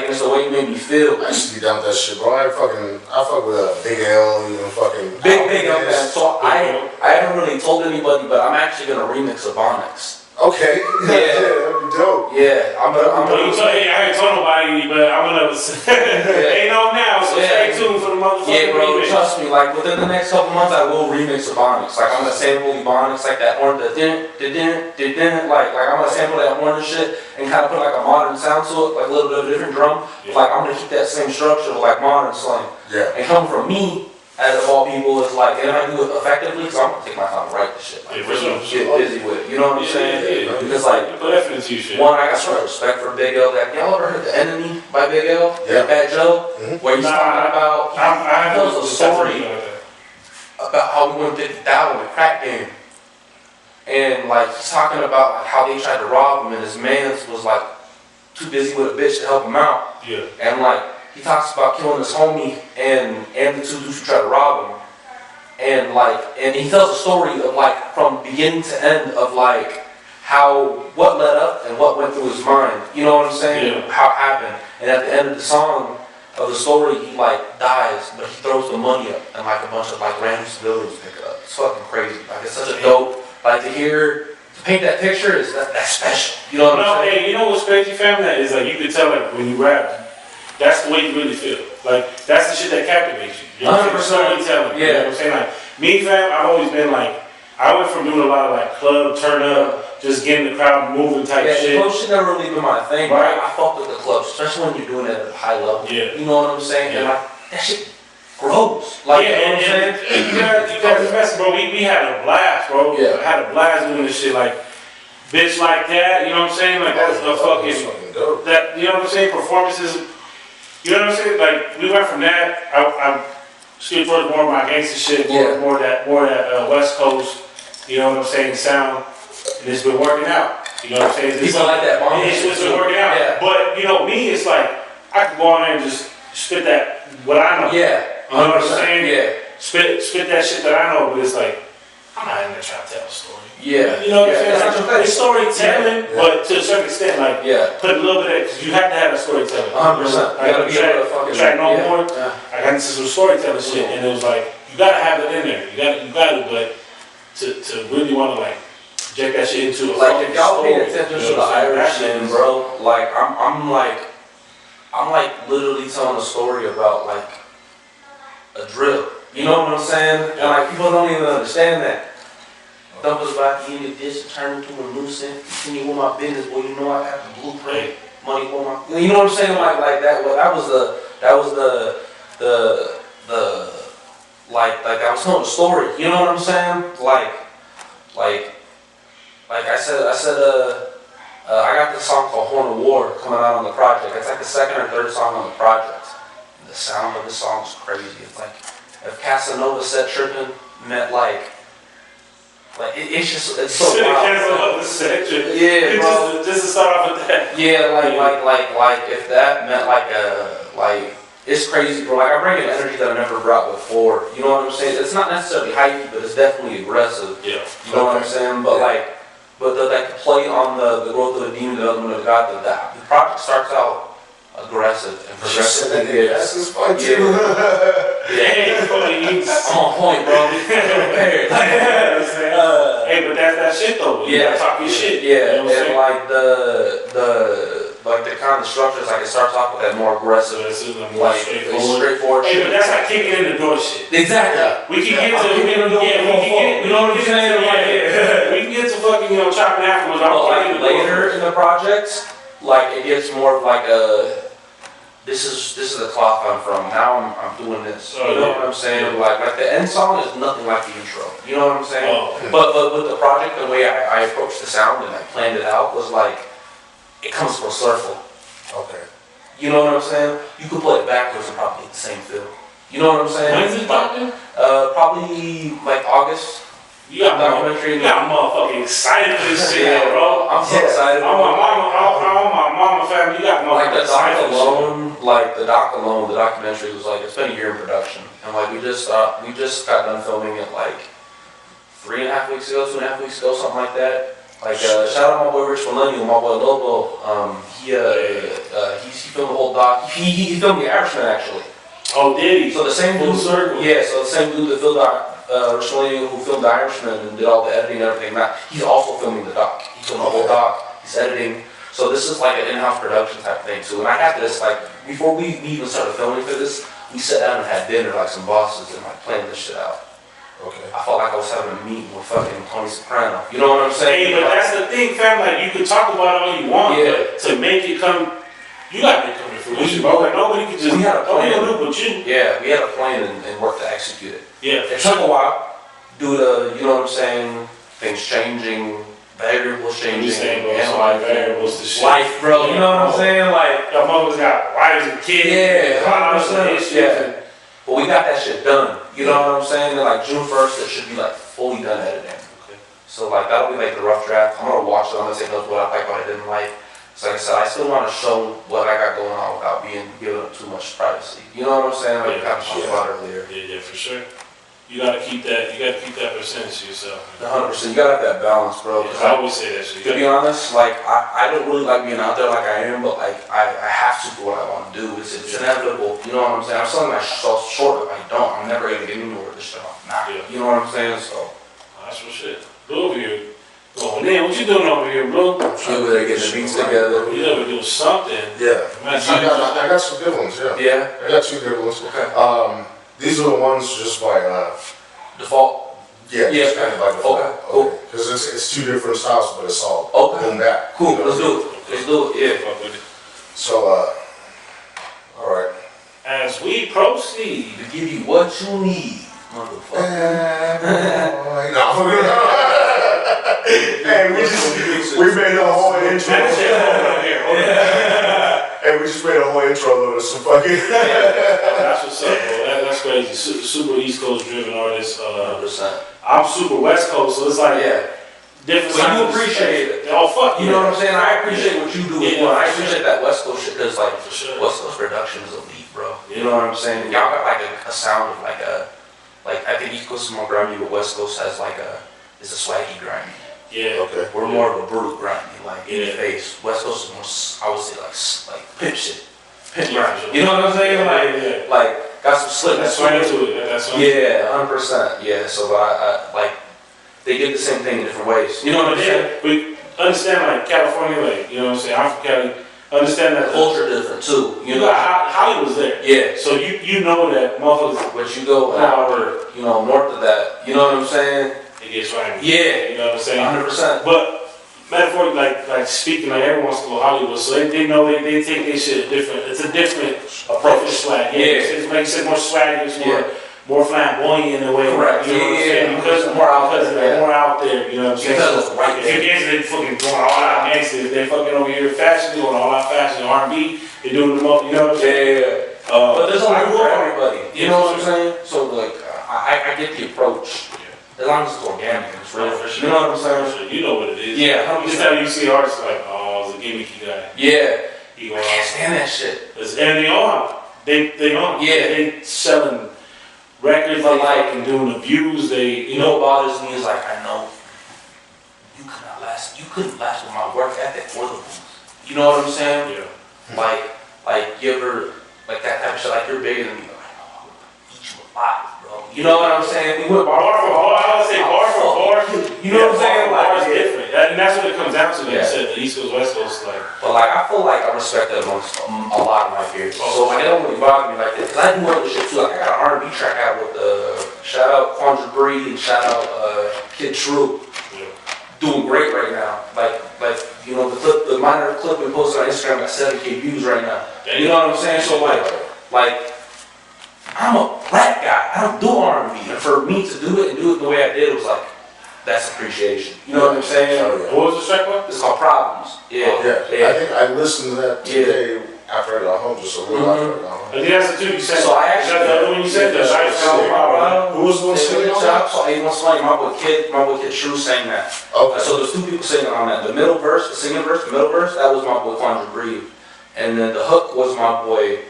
it's the way you made me feel. I used to be down with that shit, bro. I fuck with Big L, even fucking Big L, man. So I haven't really told anybody, but I'm actually gonna remix Ebonics. Okay. Yeah. That'd be dope. Yeah, I'm gonna. I ain't told nobody, but I'm gonna. They know now, so stay tuned for the motherfucking Yeah, bro, remix. trust me. Like within the next couple months, I will remix Ebonics. Like I'm gonna sample Ebonics, like that horn, like I'm gonna sample that horn and shit, and kind of put like a modern sound to it, like a little bit of a different drum. Yeah. Like I'm gonna keep that same structure, like modern slang. Yeah. And coming from me, as of all people, is like, and if I do it effectively, because I'm gonna take my time to write this shit. Like, Yeah, for sure. get busy with it. You know what I'm saying? Yeah. Because like. Put effort into your shit. One, I got so much respect for Big L. That y'all ever heard the Enemy by Big L? Yeah. Fat Joe, where he's talking about I tells a story about how we went 50,000 in the crack game, and like he's talking about like how they tried to rob him, and his man's was like too busy with a bitch to help him out, Yeah. and like he talks about killing his homie and the two dudes who tried to rob him, and he tells a story of like from beginning to end of like. What led up and what went through his mind, you know what I'm saying? Yeah. How it happened. And at the end of the song, of the story, he like dies, but he throws the money up and like a bunch of like random civilians pick it up. It's fucking crazy. Like it's such a dope, like to paint that picture is that's special. You know what I'm saying? Hey, you know what's crazy, fam? That is like you can tell like when you rap, that's the way you really feel. Like that's the shit that captivates you. You know what I'm saying? Yeah. You know what I'm saying? Like me, fam, I've always been like, I went from doing a lot of like club turn up, just getting the crowd moving type shit. Yeah, club shit never really been my thing, right? I fuck with the clubs, especially when you're doing it at a high level. Yeah. You know what I'm saying? Yeah. And like that shit grows. Like yeah, you know what I'm saying? You gotta invest, bro. We had a blast, bro. Yeah. I had a blast doing this shit, like bitch like that. You know what I'm saying? Like that's a fucking dope. that. You know what I'm saying? Performances. You know what I'm saying? Like we went from that. I skewed towards more of my gangster shit, more that West Coast. You know what I'm saying? Sound, and it's been working out. You know what I'm saying? People like that. It's been working out. Yeah. But you know me, it's like I could go on there and just spit that what I know. Yeah. You know what I'm saying? Yeah. Spit that shit that I know, but it's like I'm not even gonna try to tell a story. Yeah. You know what I'm saying? That's what I'm It's storytelling, but to a certain extent, like, put a little bit of, because you have to have a storytelling. 100%. You gotta be able to fucking. Track no more. I got into some storytelling shit, and it was like, you gotta have it in there. You gotta, but to really want to, like, inject that shit into a like, if y'all pay story, attention you to know the what I'm Irish saying? man, bro, like, I'm like literally telling a story about, like, a drill. You know what I'm saying? And, like, people don't even understand that. Dump us back in your dish, turn into a nuisance, continue with my business, boy, you know I have the blueprint, money for my, you know what I'm saying? Like that, well, that was I was telling a story, you know what I'm saying? Like I said, I got this song called Horn of War coming out on the project. It's like the second or third song on the project. The sound of the song is crazy. It's like, if Casanova said tripping meant it's just, it's so wild. Casanova said tripping. Yeah, bro. Just to start off with that. Yeah, like if that meant it's crazy, bro. Like, I bring an energy that I never brought before. You know what I'm saying? It's not necessarily hypey, but it's definitely aggressive. Yeah. You know what I'm saying? But that play on the growth of the demon development of God, the project starts out aggressive and progressive. That's his fun too. I'm on point, bro. Prepared. Hey, but that's that shit though. You gotta talk your shit. Yeah, you know and like the kind of structures, like, it starts off with that more aggressive, more straightforward. Hey, but that's like kicking in the door shit. Exactly. We can get to, you know what I'm saying? We can get to fucking, chopping afterwards. But like later in the project, like, it gets more of like this is the cloth I'm from. Now I'm doing this. You know what I'm saying? Like the end song is nothing like the intro. You know what I'm saying? But with the project, the way I approached the sound and I planned it out was like, it comes full circle. Okay. You know what I'm saying? You could play it backwards and probably get the same feel. You know what I'm saying? When's it dropping? Probably like August. You got motherfucking excited for this shit, bro. I'm so excited. All my mama family, you got like motherfucking excited. the documentary was like, it's been a year in production, and like we just got done filming it like 2.5 weeks ago, something like that. Like shout out my boy Rich Millennial, my boy Lobo. He filmed the whole doc. He filmed The Irishman actually. Oh, did he? So the same dude. Yeah, so the same dude that filmed Rich Millennial, who filmed The Irishman and did all the editing and everything. He's also filming the doc. He filmed the whole doc. He's editing. So this is like an in-house production type thing too. And I had this, like, before we even started filming for this, we sat down and had dinner like some bosses and like planned this shit out. Okay. I felt like I was having a meeting with fucking Tony Soprano. You know what I'm saying? Hey, but that's the thing, fam. Like, you can talk about it all you want, but to make it come, you gotta make it come to fruition, bro. Like, nobody can just, we had a plan. do but you. Yeah, we had a plan and work to execute it. Yeah. It took a while due to, you know what I'm saying, things changing, variables changing, and variables to shit. Life, bro. You know what I'm saying? Like, your mother's got wives and kids. Yeah. But we got that shit done. You know what I'm saying? And like June 1st, it should be like fully done editing. Okay. So like that'll be like the rough draft. I'm gonna watch it. I'm gonna take notes what I like, what I didn't like. So like I said, I still want to show what I got going on without being given up too much privacy. You know what I'm saying? Like we kind of talked about earlier. Yeah, for sure. You gotta keep that. You gotta keep that percentage to yourself. 100%. You gotta have that balance, bro. I always say that shit. To be honest, like I don't really like being out there like I am, but like I have to do what I want to do. It's inevitable. You know what I'm saying? I'm selling myself short if I don't. I'm never gonna get anywhere with this shit. You know what I'm saying? So that's for shit. Blue over here. Going in. What you doing over here, bro? Over there getting the beats together. You ever do something? Yeah. I got some good ones. Yeah. Yeah. I got 2 good ones. Okay. These are the ones just by default. Yeah, just kind of by default. Okay, cool. Because it's 2 different styles, but it's all boom bap. Cool. Let's do it. Let's do it. Yeah. So, all right. As we proceed to give you what you need, motherfucker. Hey, we made a whole intro. Hey, we just made a whole intro load of some fucking. That's what's up, bro. That's crazy. Super East Coast driven artist. 100%. I'm super West Coast, so it's like different. So you appreciate it. Oh fuck, you know what I'm saying? I appreciate what you do as well. I appreciate sure. that West Coast shit because like for sure. West Coast production is elite, bro. You know what I'm saying? Y'all got like a sound of like a like I think East Coast is more grimy, but West Coast has like it's a swaggy grimy. Yeah. Okay. We're more of a brutal grimy, like in your face. West Coast is more, I would say, like pimp shit. Pimp grimy. You know what I'm saying? Like got some slickness to it. That's yeah, 100%. Yeah. So I like they did the same thing in different ways. You know what I'm saying? We understand like California, like you know what I'm saying. I'm from Cali. Understand that culture different too. You know, Hollywood's there. Yeah. So you know that motherfuckers. But you go an hour, you know, north of that. You know what I'm saying? It gets right. Yeah. You know what I'm saying? 100%. But metaphorically, like speaking, like everyone wants to go Hollywood, so they know they take their shit different. It's a different approach to swag. Yeah. It's like you said, more swag. It's more flamboyant in a way. Correct. You know what I'm saying? Because more out there. You know what I'm saying? Because it's right if there. you're gangster, they fucking going all out gangster. If they're fucking over here fashion, they're going all out fashion. R&B, they're doing them up. You know what I'm saying? Yeah. But there's only room for everybody. You know what I'm saying? So like, I get the approach. As long as it's organic, it's real. You know what I'm saying? You know what it is. Yeah. Just how you see artists like, oh, it's a gimmicky guy. Yeah. I can't stand that shit. And they on. They on. Yeah. They selling records, but they like and doing the views. You know what bothers me is like I know you couldn't last with my work ethic or the booze. You know what I'm saying? Yeah. Like you ever like that type of shit. Like you're bigger than me. Like, I know I'll eat you alive, bro. You know what I'm saying? We went bar for bar. I would say bar for bar. You know what I'm saying? Bar is different, and that's what it comes down to. Like you said, the East Coast, West Coast, like. But like I feel like I respect that amongst a lot of my peers. So like it don't really bother me like that because I do other shit too. Like I got an R&B track out with shout out Quandra Bree and shout out Kid True. Doing great right now. Like you know the minor clip we posted on Instagram got 7K views right now. You know what I'm saying? So like I'm a rap guy. I don't do R&B, and for me to do it and do it the way I did, it was like that's appreciation. You know what I'm saying? What was the track called? It's called Problems. Yeah. I think I listened to that today after I got home, just a little after I got home. I think that's the two you said. So I actually. Is that the other one you said? That's right. Who was the one singing on that? So it was funny. My boy Kid True sang that. Okay. So there's two people singing on that. The middle verse, the singing verse, the middle verse, that was my boy Quandra Bree, and then the hook was my boy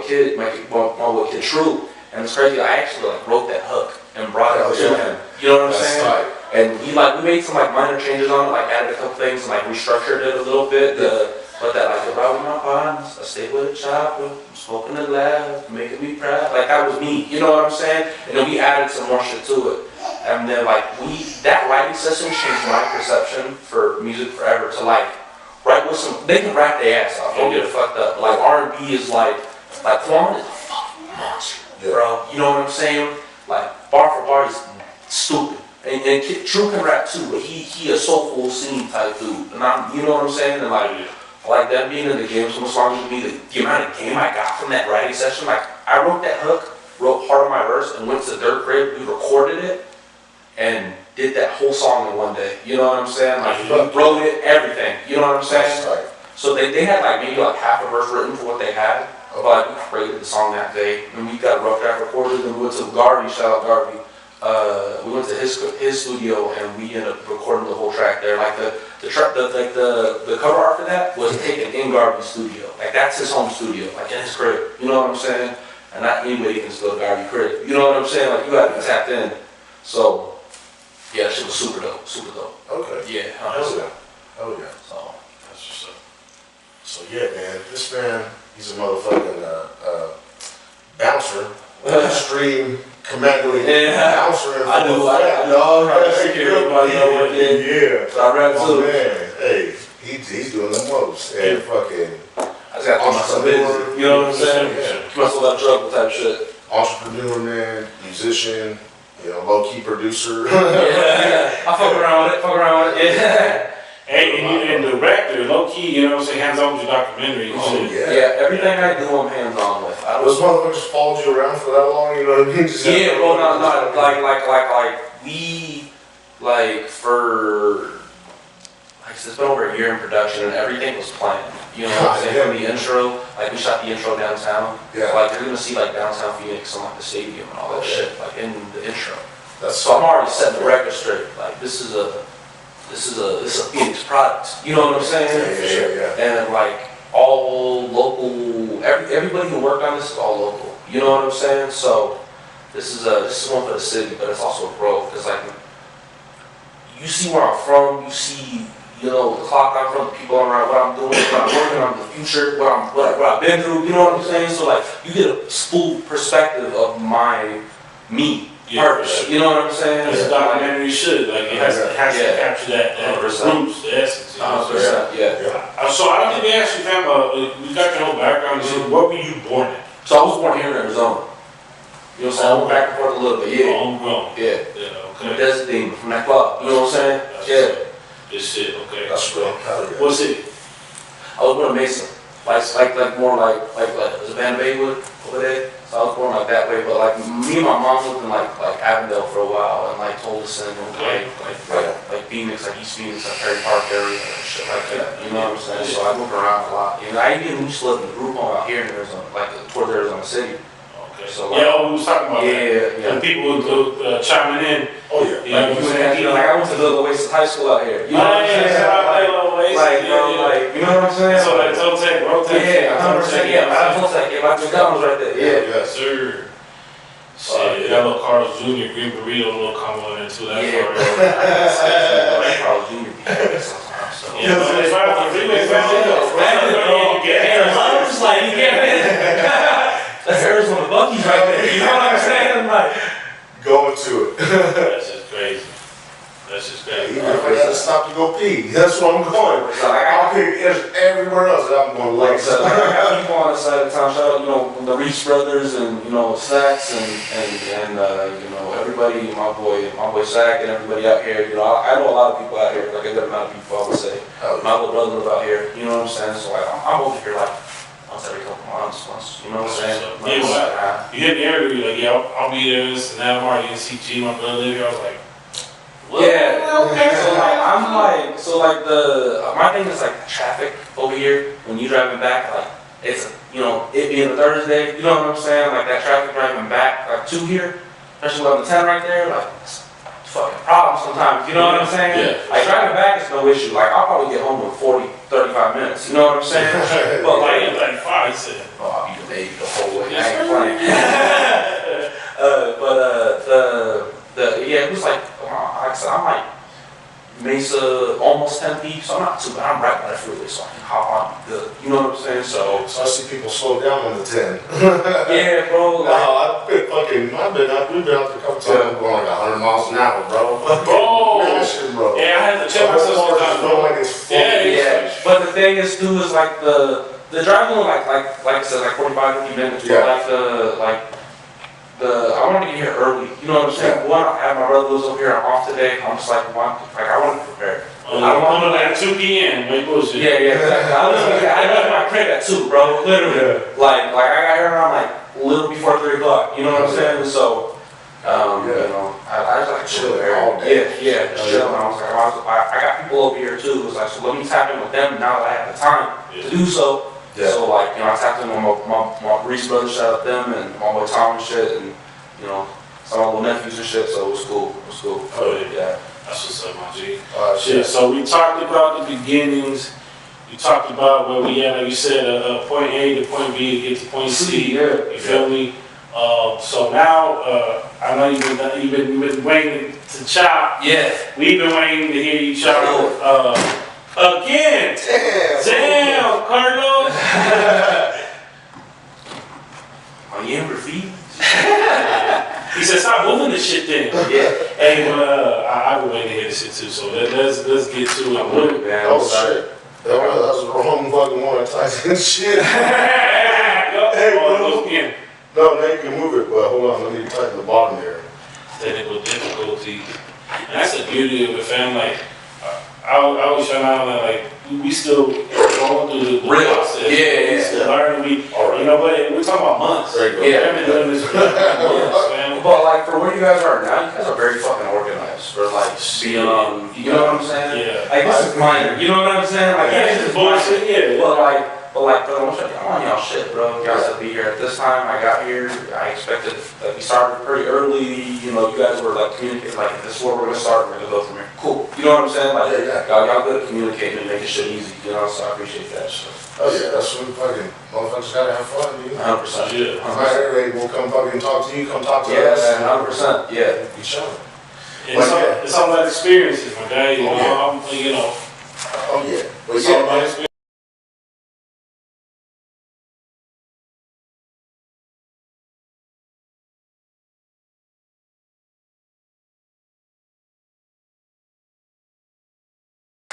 Kid, my boy Kid True. And it's crazy. I actually like wrote that hook and brought it to him. You know what I'm saying? Tight. And we made some like minor changes on it, like added a couple things and like restructured it a little bit. But that like about my partners, I stay with a chopper, I'm smoking the lab, making me proud. Like that was me, you know what I'm saying? And then we added some more shit to it. And then like that writing session changed my perception for music forever to like write with some, they can rap their ass off, don't get it fucked up. Like R&B is like Quan is a fucking monster, bro. You know what I'm saying? Like bar for bar, he's stupid. And Kid True can rap too, but he a soulful scene type dude. And you know what I'm saying? And like that being in the game so much longer with me, the amount of game I got from that writing session, like I wrote that hook, wrote part of my verse, and went to their crib, we recorded it, and did that whole song in one day. You know what I'm saying? Like wrote it, everything. You know what I'm saying? So they had like maybe like half a verse written for what they had, but like we created the song that day, and we got a rough draft recorded, and we went to Garvey, shout out Garvey. We went to his studio and we ended up recording the whole track there. Like the cover art for that was taken in Garvey's studio. Like that's his home studio, like in his crib. You know what I'm saying? And not anybody can go to Garvey's crib. You know what I'm saying? Like you gotta be tapped in. So yeah, that shit was super dope. Super dope. Okay. Yeah. Hell yeah. Hell yeah. So that's what's up. So yeah, man, this man, he's a motherfucking bouncer, extreme commando bouncer. I do. I secure everybody know what it is. Yeah. So I rap too. Man, hey, he's doing the most. And fucking I just gotta do myself busy. You know what I'm saying? Yeah. Keep myself out of trouble type shit. Entrepreneur, man, musician, you know, low-key producer. Yeah. I fuck around with it. Yeah. Hey, and director, low key, you know what I'm saying, hands on with your documentary and shit. Yeah. Everything I do, I'm hands on with. Those motherfuckers followed you around for that long, you know what I mean? Just well, not like we, like for, like it's been over a year in production and everything was planned. You know what I'm saying? From the intro, like we shot the intro downtown. Yeah. Like you're gonna see like downtown Phoenix and like the stadium and all that shit, like in the intro. So I'm already setting the record straight. Like this is a Phoenix product. You know what I'm saying? Yeah. And like all local, everybody who worked on this is all local. You know what I'm saying? So This is one for the city, but it's also growth, because like, you see where I'm from, you see, you know, the clock I'm from, the people around, what I'm doing, what I'm working on, the future, what I've been through, you know what I'm saying? So like, you get a full perspective of me. Purpose, you know what I'm saying? This documentary should, like, it has to capture that roots, the essence. You know? Yeah. So I don't think we asked you, fam, we got your whole background. So what were you born in? So I was born here in Arizona. You know what I'm saying? I went back and forth a little bit, yeah. Homegrown. Yeah. Okay. That's the thing, from that club, you know what I'm saying? Good shit, okay. That's real. What city? I was born in Mesa. Like more like there's a Van Baywood over there. So I was born like that way, but like me and my mom lived in like Avondale for a while, and like Tolleson, like Phoenix, like East Phoenix, like Perry Park area, and shit like that. You know what I'm saying? So I moved around a lot. You know, I even used to live in a group home out here in Arizona, like towards Arizona City. Okay. So like, we was talking about that. Yeah. And people were chiming in. Oh yeah. Like I went to Little Oasis High School out here. You know what I'm saying? Like, you know what I'm saying? So like Toltec, Rotec. Yeah, 100%. Yeah, I was like, my McDonald's right there. Yeah. Yes, sir. Shit, that little Carl's Jr. Green Burrito little combo in there too. That's Carl's Jr. sometimes. So. Yeah, but it's right on the freeway, fam. I was like, you get it. That's Arizona Bucky's right there. You know what I'm saying? Like, going to it. That's just crazy. Even if I gotta stop to go pee, that's where I'm going. I'll pee everywhere else that I'm going. Like I said, I got people on the side of town. Shout out, you know, the Reese brothers and you know Sacks and you know everybody, my boy Sack and everybody out here. You know, I know a lot of people out here. Like a good amount of people, I would say. My little brother live out here. You know what I'm saying? So like, I'm over here like once every couple months. You know what I'm saying? You hit the area, you're like, yeah, I'll be there. This and that. I'm already in CG. My brother live here. I was like. Yeah, so like my thing is like traffic over here when you driving back, like it's, you know, it being a Thursday, you know what I'm saying, like that traffic driving back like to here, especially on the 10 right there, like it's a fucking problem sometimes, you know what I'm saying? Yeah. Like driving back is no issue, like I'll probably get home in 40, 35 minutes, you know what I'm saying? But like, 35, he said. Oh, I'll be delayed the whole way, I ain't playing. It was like I said, I'm like Mesa, almost 10 feet, so I'm not too bad. I'm right by the freeway, so I can hop on and be good. You know what I'm saying? So I see people slow down on the 10. Yeah, bro. Like, we've been out there a couple times, I'm going like 100 miles an hour, bro. Bro. Yeah, I had to check myself sometimes, bro. Like it's Yeah. But the thing is, too, is like the driving, like I said, like 45, 50 minutes. Yeah. But I want to get here early. You know what I'm saying? One, I have my brother lives over here. I'm off today. I'm just like I want to prepare. I don't want to like 2 p.m. Wait, bullshit. Yeah, exactly. I left my crib at 2, bro. Literally. Yeah. Like I got here around like a little before 3 o'clock. You know what I'm saying? So, you know, I just like chill all day. Yeah, chill. And I was like, I got people over here too. It was like, so let me tap in with them now that I have the time to do so. Yeah. So like, you know, I tapped in with my Reese brothers, shout out them, and my boy Tom and shit, and you know, some of my little nephews and shit. So it was cool. Oh yeah. That's what's up, my G. Shit. So we talked about the beginnings. We talked about where we at, like you said, point A to point B to get to point C. Yeah. You feel me? So now, I know you've been waiting to chop. Yeah. We've been waiting to hear you chop. Again. Damn, Carlos. Are you in graffiti? He said, stop moving this shit then. Yeah. Hey, but I've been waiting to hear this shit too, so let's get to it. Oh shit. That was the wrong fucking one. Tyson shit. Hey, bro. Again. No, now you can move it, but hold on, let me tighten the bottom there. Technical difficulty. And that's the beauty of it, fam. Like, I always shout out that, like, we still going through the process. Yeah. We still learning. You know, but we're talking about months. Yeah. I've been doing this for months, fam. But like, for where you guys are now, you guys are very fucking organized. For like, being, you know what I'm saying? Yeah. Like, this is minor. You know what I'm saying? Like, this is bullshit. Yeah. But like, But like, bro, I'm on y'all shit, bro. You guys had to be here at this time. I got here. I expected that we started pretty early. You know, you guys were like communicating, like, if this is where we're gonna start, we're gonna go from here. Cool. You know what I'm saying? Like, y'all good at communicating and making shit easy. You know, so I appreciate that. So. Oh yeah, that's what fucking motherfuckers gotta have fun, dude. 100%. Yeah. Not everybody will come fucking talk to you, come talk to us. 100%. Yeah. Each other. It's all about experiences, my guy. You know, you know. Oh yeah. But It's all about experience.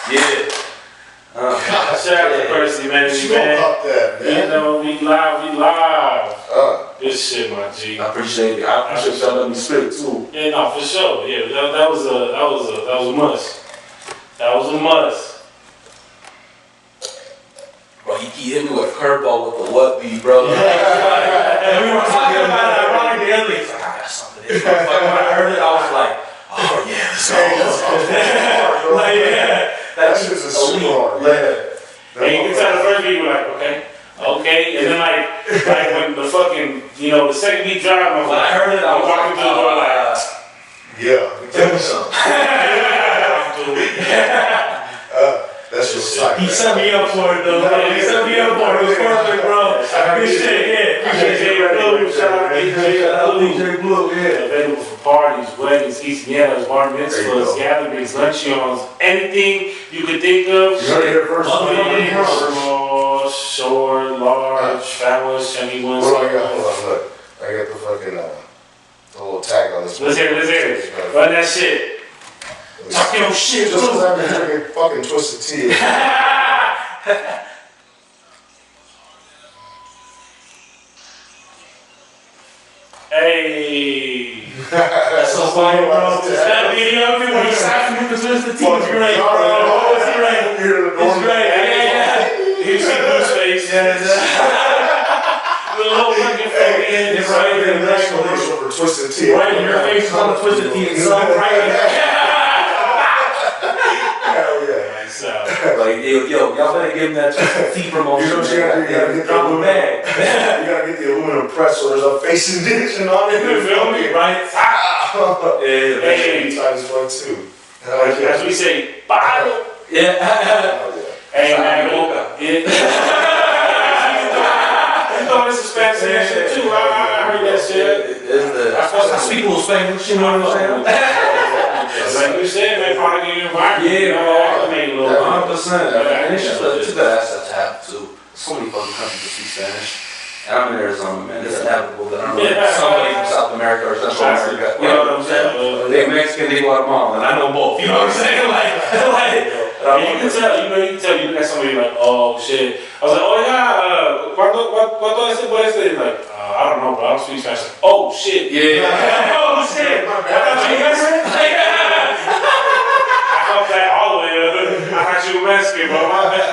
Yeah. Shout out to Perkz, Amenity, man. You know, we live. Good shit, my G. I appreciate it. I appreciate y'all letting me spit too. Yeah, no, for sure. Yeah, that was a must. That was a must. Bro, he hit me with a curveball with the what beat, bro. And we were talking about it ironically the other day. He's like, I got something to this. When I heard it, I was like, oh yeah, let's go. Like, yeah. That shit's a super hard. Yeah. And you can tell the first beat, we're like, okay. And then like when the fucking, you know, the second beat dropped, when I heard it, I was walking through the door like, yeah, tell me something. That's just like he set me up for it though. He set me up for it. It was perfect, bro. Appreciate it. Appreciate Blue. Shout out to DJ Blue. Yeah. Available for parties, weddings, quinceañeras, bar mitzvahs, gatherings, luncheons, anything you could think of. You heard it here first. Small, short, large, fat ones, chunky ones. What do I got? Hold on, look. I got the fucking the little tag on this. Let's hear it. Run that shit. Talk your shit. Just because I've been drinking fucking Twisted Tea. Hey. That's so funny, bro. That video, people are laughing because Twisted Tea is great, bro. It's great. It's great. Yeah. You see Blue's face. Yeah. The little fucking face. It's right there. Next commercial for Twisted Tea. Right in your face is on the Twisted Tea itself, right? Like, yo, y'all better give him that Twisted Tea promotion. You know what you gotta do? You gotta get the aluminum. You gotta get the aluminum press so there's a face edition on it. You feel me, right? Yeah, hey. Times one too. As we say, bottle. Yeah. Hey, man. You know this is fancy shit too. I heard that shit. I speak a little Spanish, you know what I'm saying? Like you said, man, part of your environment. Yeah, bro. 100%. And it's just a good asset to have too. So many fucking countries that speak Spanish. And I'm in Arizona, man. It's inevitable that I'm somebody from South America or Central America. You know what I'm saying? They're Mexican, they Guatemalan. I know both. You know what I'm saying? You can tell, you got somebody like, oh shit. I was like, oh yeah, what is it? Like, I don't know, bro. I don't speak Spanish. Like, oh shit. Yeah. Oh shit. I felt that all the way up. I thought you were Mexican, bro. My bad.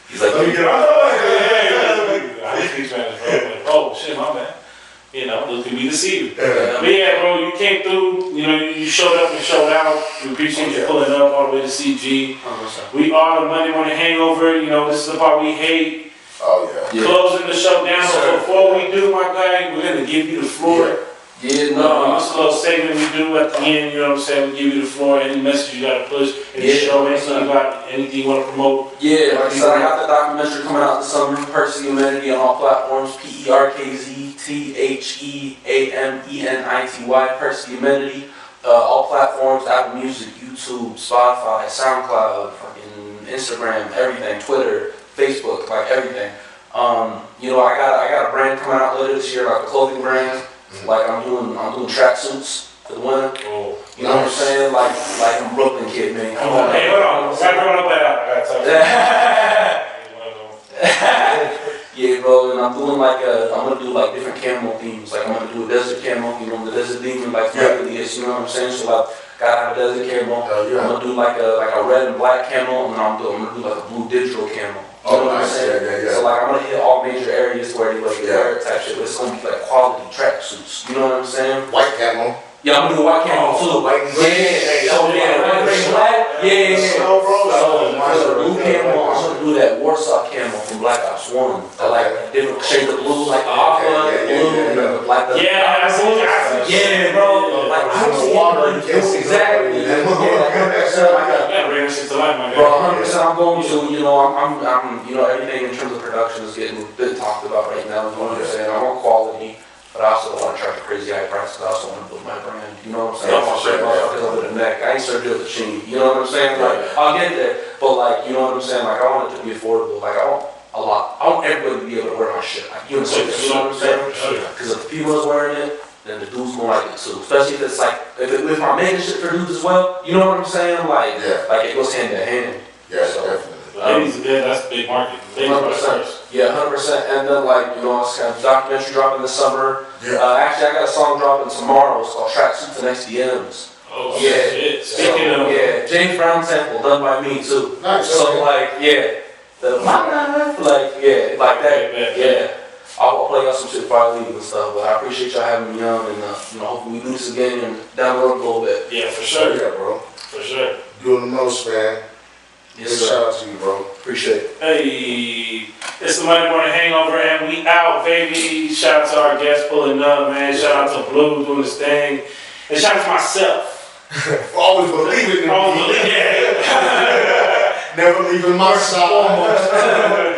He's like, let me get on. I didn't speak Spanish, bro. Like, oh shit, my bad. You know, those can be deceived. But yeah, bro, you came through, you know, you showed up and showed out. We appreciate you pulling up all the way to CG. 100%. We are the Monday Morning Hangover. You know, this is the part we hate. Oh, yeah. Closing the show down. So before we do, my guy, we're going to give you the floor. Yeah, no. This little segment we do at the end, you know what I'm saying? We give you the floor, any message you got to push, any show, anything you got, anything you want to promote. Yeah, like I said, I got the documentary coming out this summer, Perkz Amenity on all platforms, PerkzTheAmenity, Perkz Amenity, all platforms, Apple Music, YouTube, Spotify, SoundCloud, fucking Instagram, everything, Twitter, Facebook, like everything. You know, I got a brand coming out later this year, like a clothing brand. Like I'm doing tracksuits for the winter. Oh, you know what I'm saying? Like I'm Brooklyn kid, man. Come on. Hey, hold on. I gotta Yeah, bro. And I'm gonna do like different camo themes. Like I'm gonna do a desert camo. You know, the desert demon, like really is. You know what I'm saying? So I gotta have a desert camo. I'm gonna do like a red and black camo, and I'm gonna do like a blue digital camo. You know what I'm saying? Yeah. So like I'm gonna hit all major areas where they like wear type shit, but it's gonna be like quality tracksuits. You know what I'm saying? White camo. Yeah, I'm gonna do the white camo too. White and gray. So yeah, white, gray, black. Yeah. So, bro. So the blue camo, I'm gonna do that Warsaw camo from Black Ops 1. I like different shades of blue, like the aqua, blue, like the. Yeah, I see. Yeah, bro. Like I see water. Exactly. Yeah, 100%. Yeah, bring that shit to life, my man. Bro, 100%. I'm going to, you know, I'm, you know, everything in terms of production is getting been talked about right now. You know what I'm saying? I want quality. But I also don't want to charge a crazy high price because I also want to build my brand. You know what I'm saying? I want to straight motherfuckers over the neck. I ain't started with the cheap. You know what I'm saying? Like, I'll get there. But like, you know what I'm saying? Like, I want it to be affordable. Like, I want a lot. I want everybody to be able to wear my shit. Like, you know what I'm saying? Because if the female's wearing it, then the dude's gonna like it too. Especially if it's like, if I'm making shit for dudes as well. You know what I'm saying? Like, like it goes hand in hand. Yeah, so, definitely. That's a big market. 100%. Yeah, 100%. And then like, you know, it's kind of documentary dropping this summer. Yeah. Actually, I got a song dropping tomorrow. It's called Tracksuits and XDMs. Oh, yeah. shit. Speaking of. Yeah, James Brown sample done by me too. Nice. So like, yeah. Like, yeah, like that. Yeah. I'll play out some shit before I leave and stuff. But I appreciate y'all having me on, and you know, hopefully we do this again and down the road a little bit. Yeah, for sure. Yeah, bro. For sure. Doing the most, man. Yes, Big sir. shout out to you, bro. Appreciate it. Hey, it's the Monday Morning Hangover, and we out, baby. Shout out to our guests pulling up, man. Shout out to Blue doing this thing. And shout out to myself. Always believing in me. Always believe it. Never leaving my side.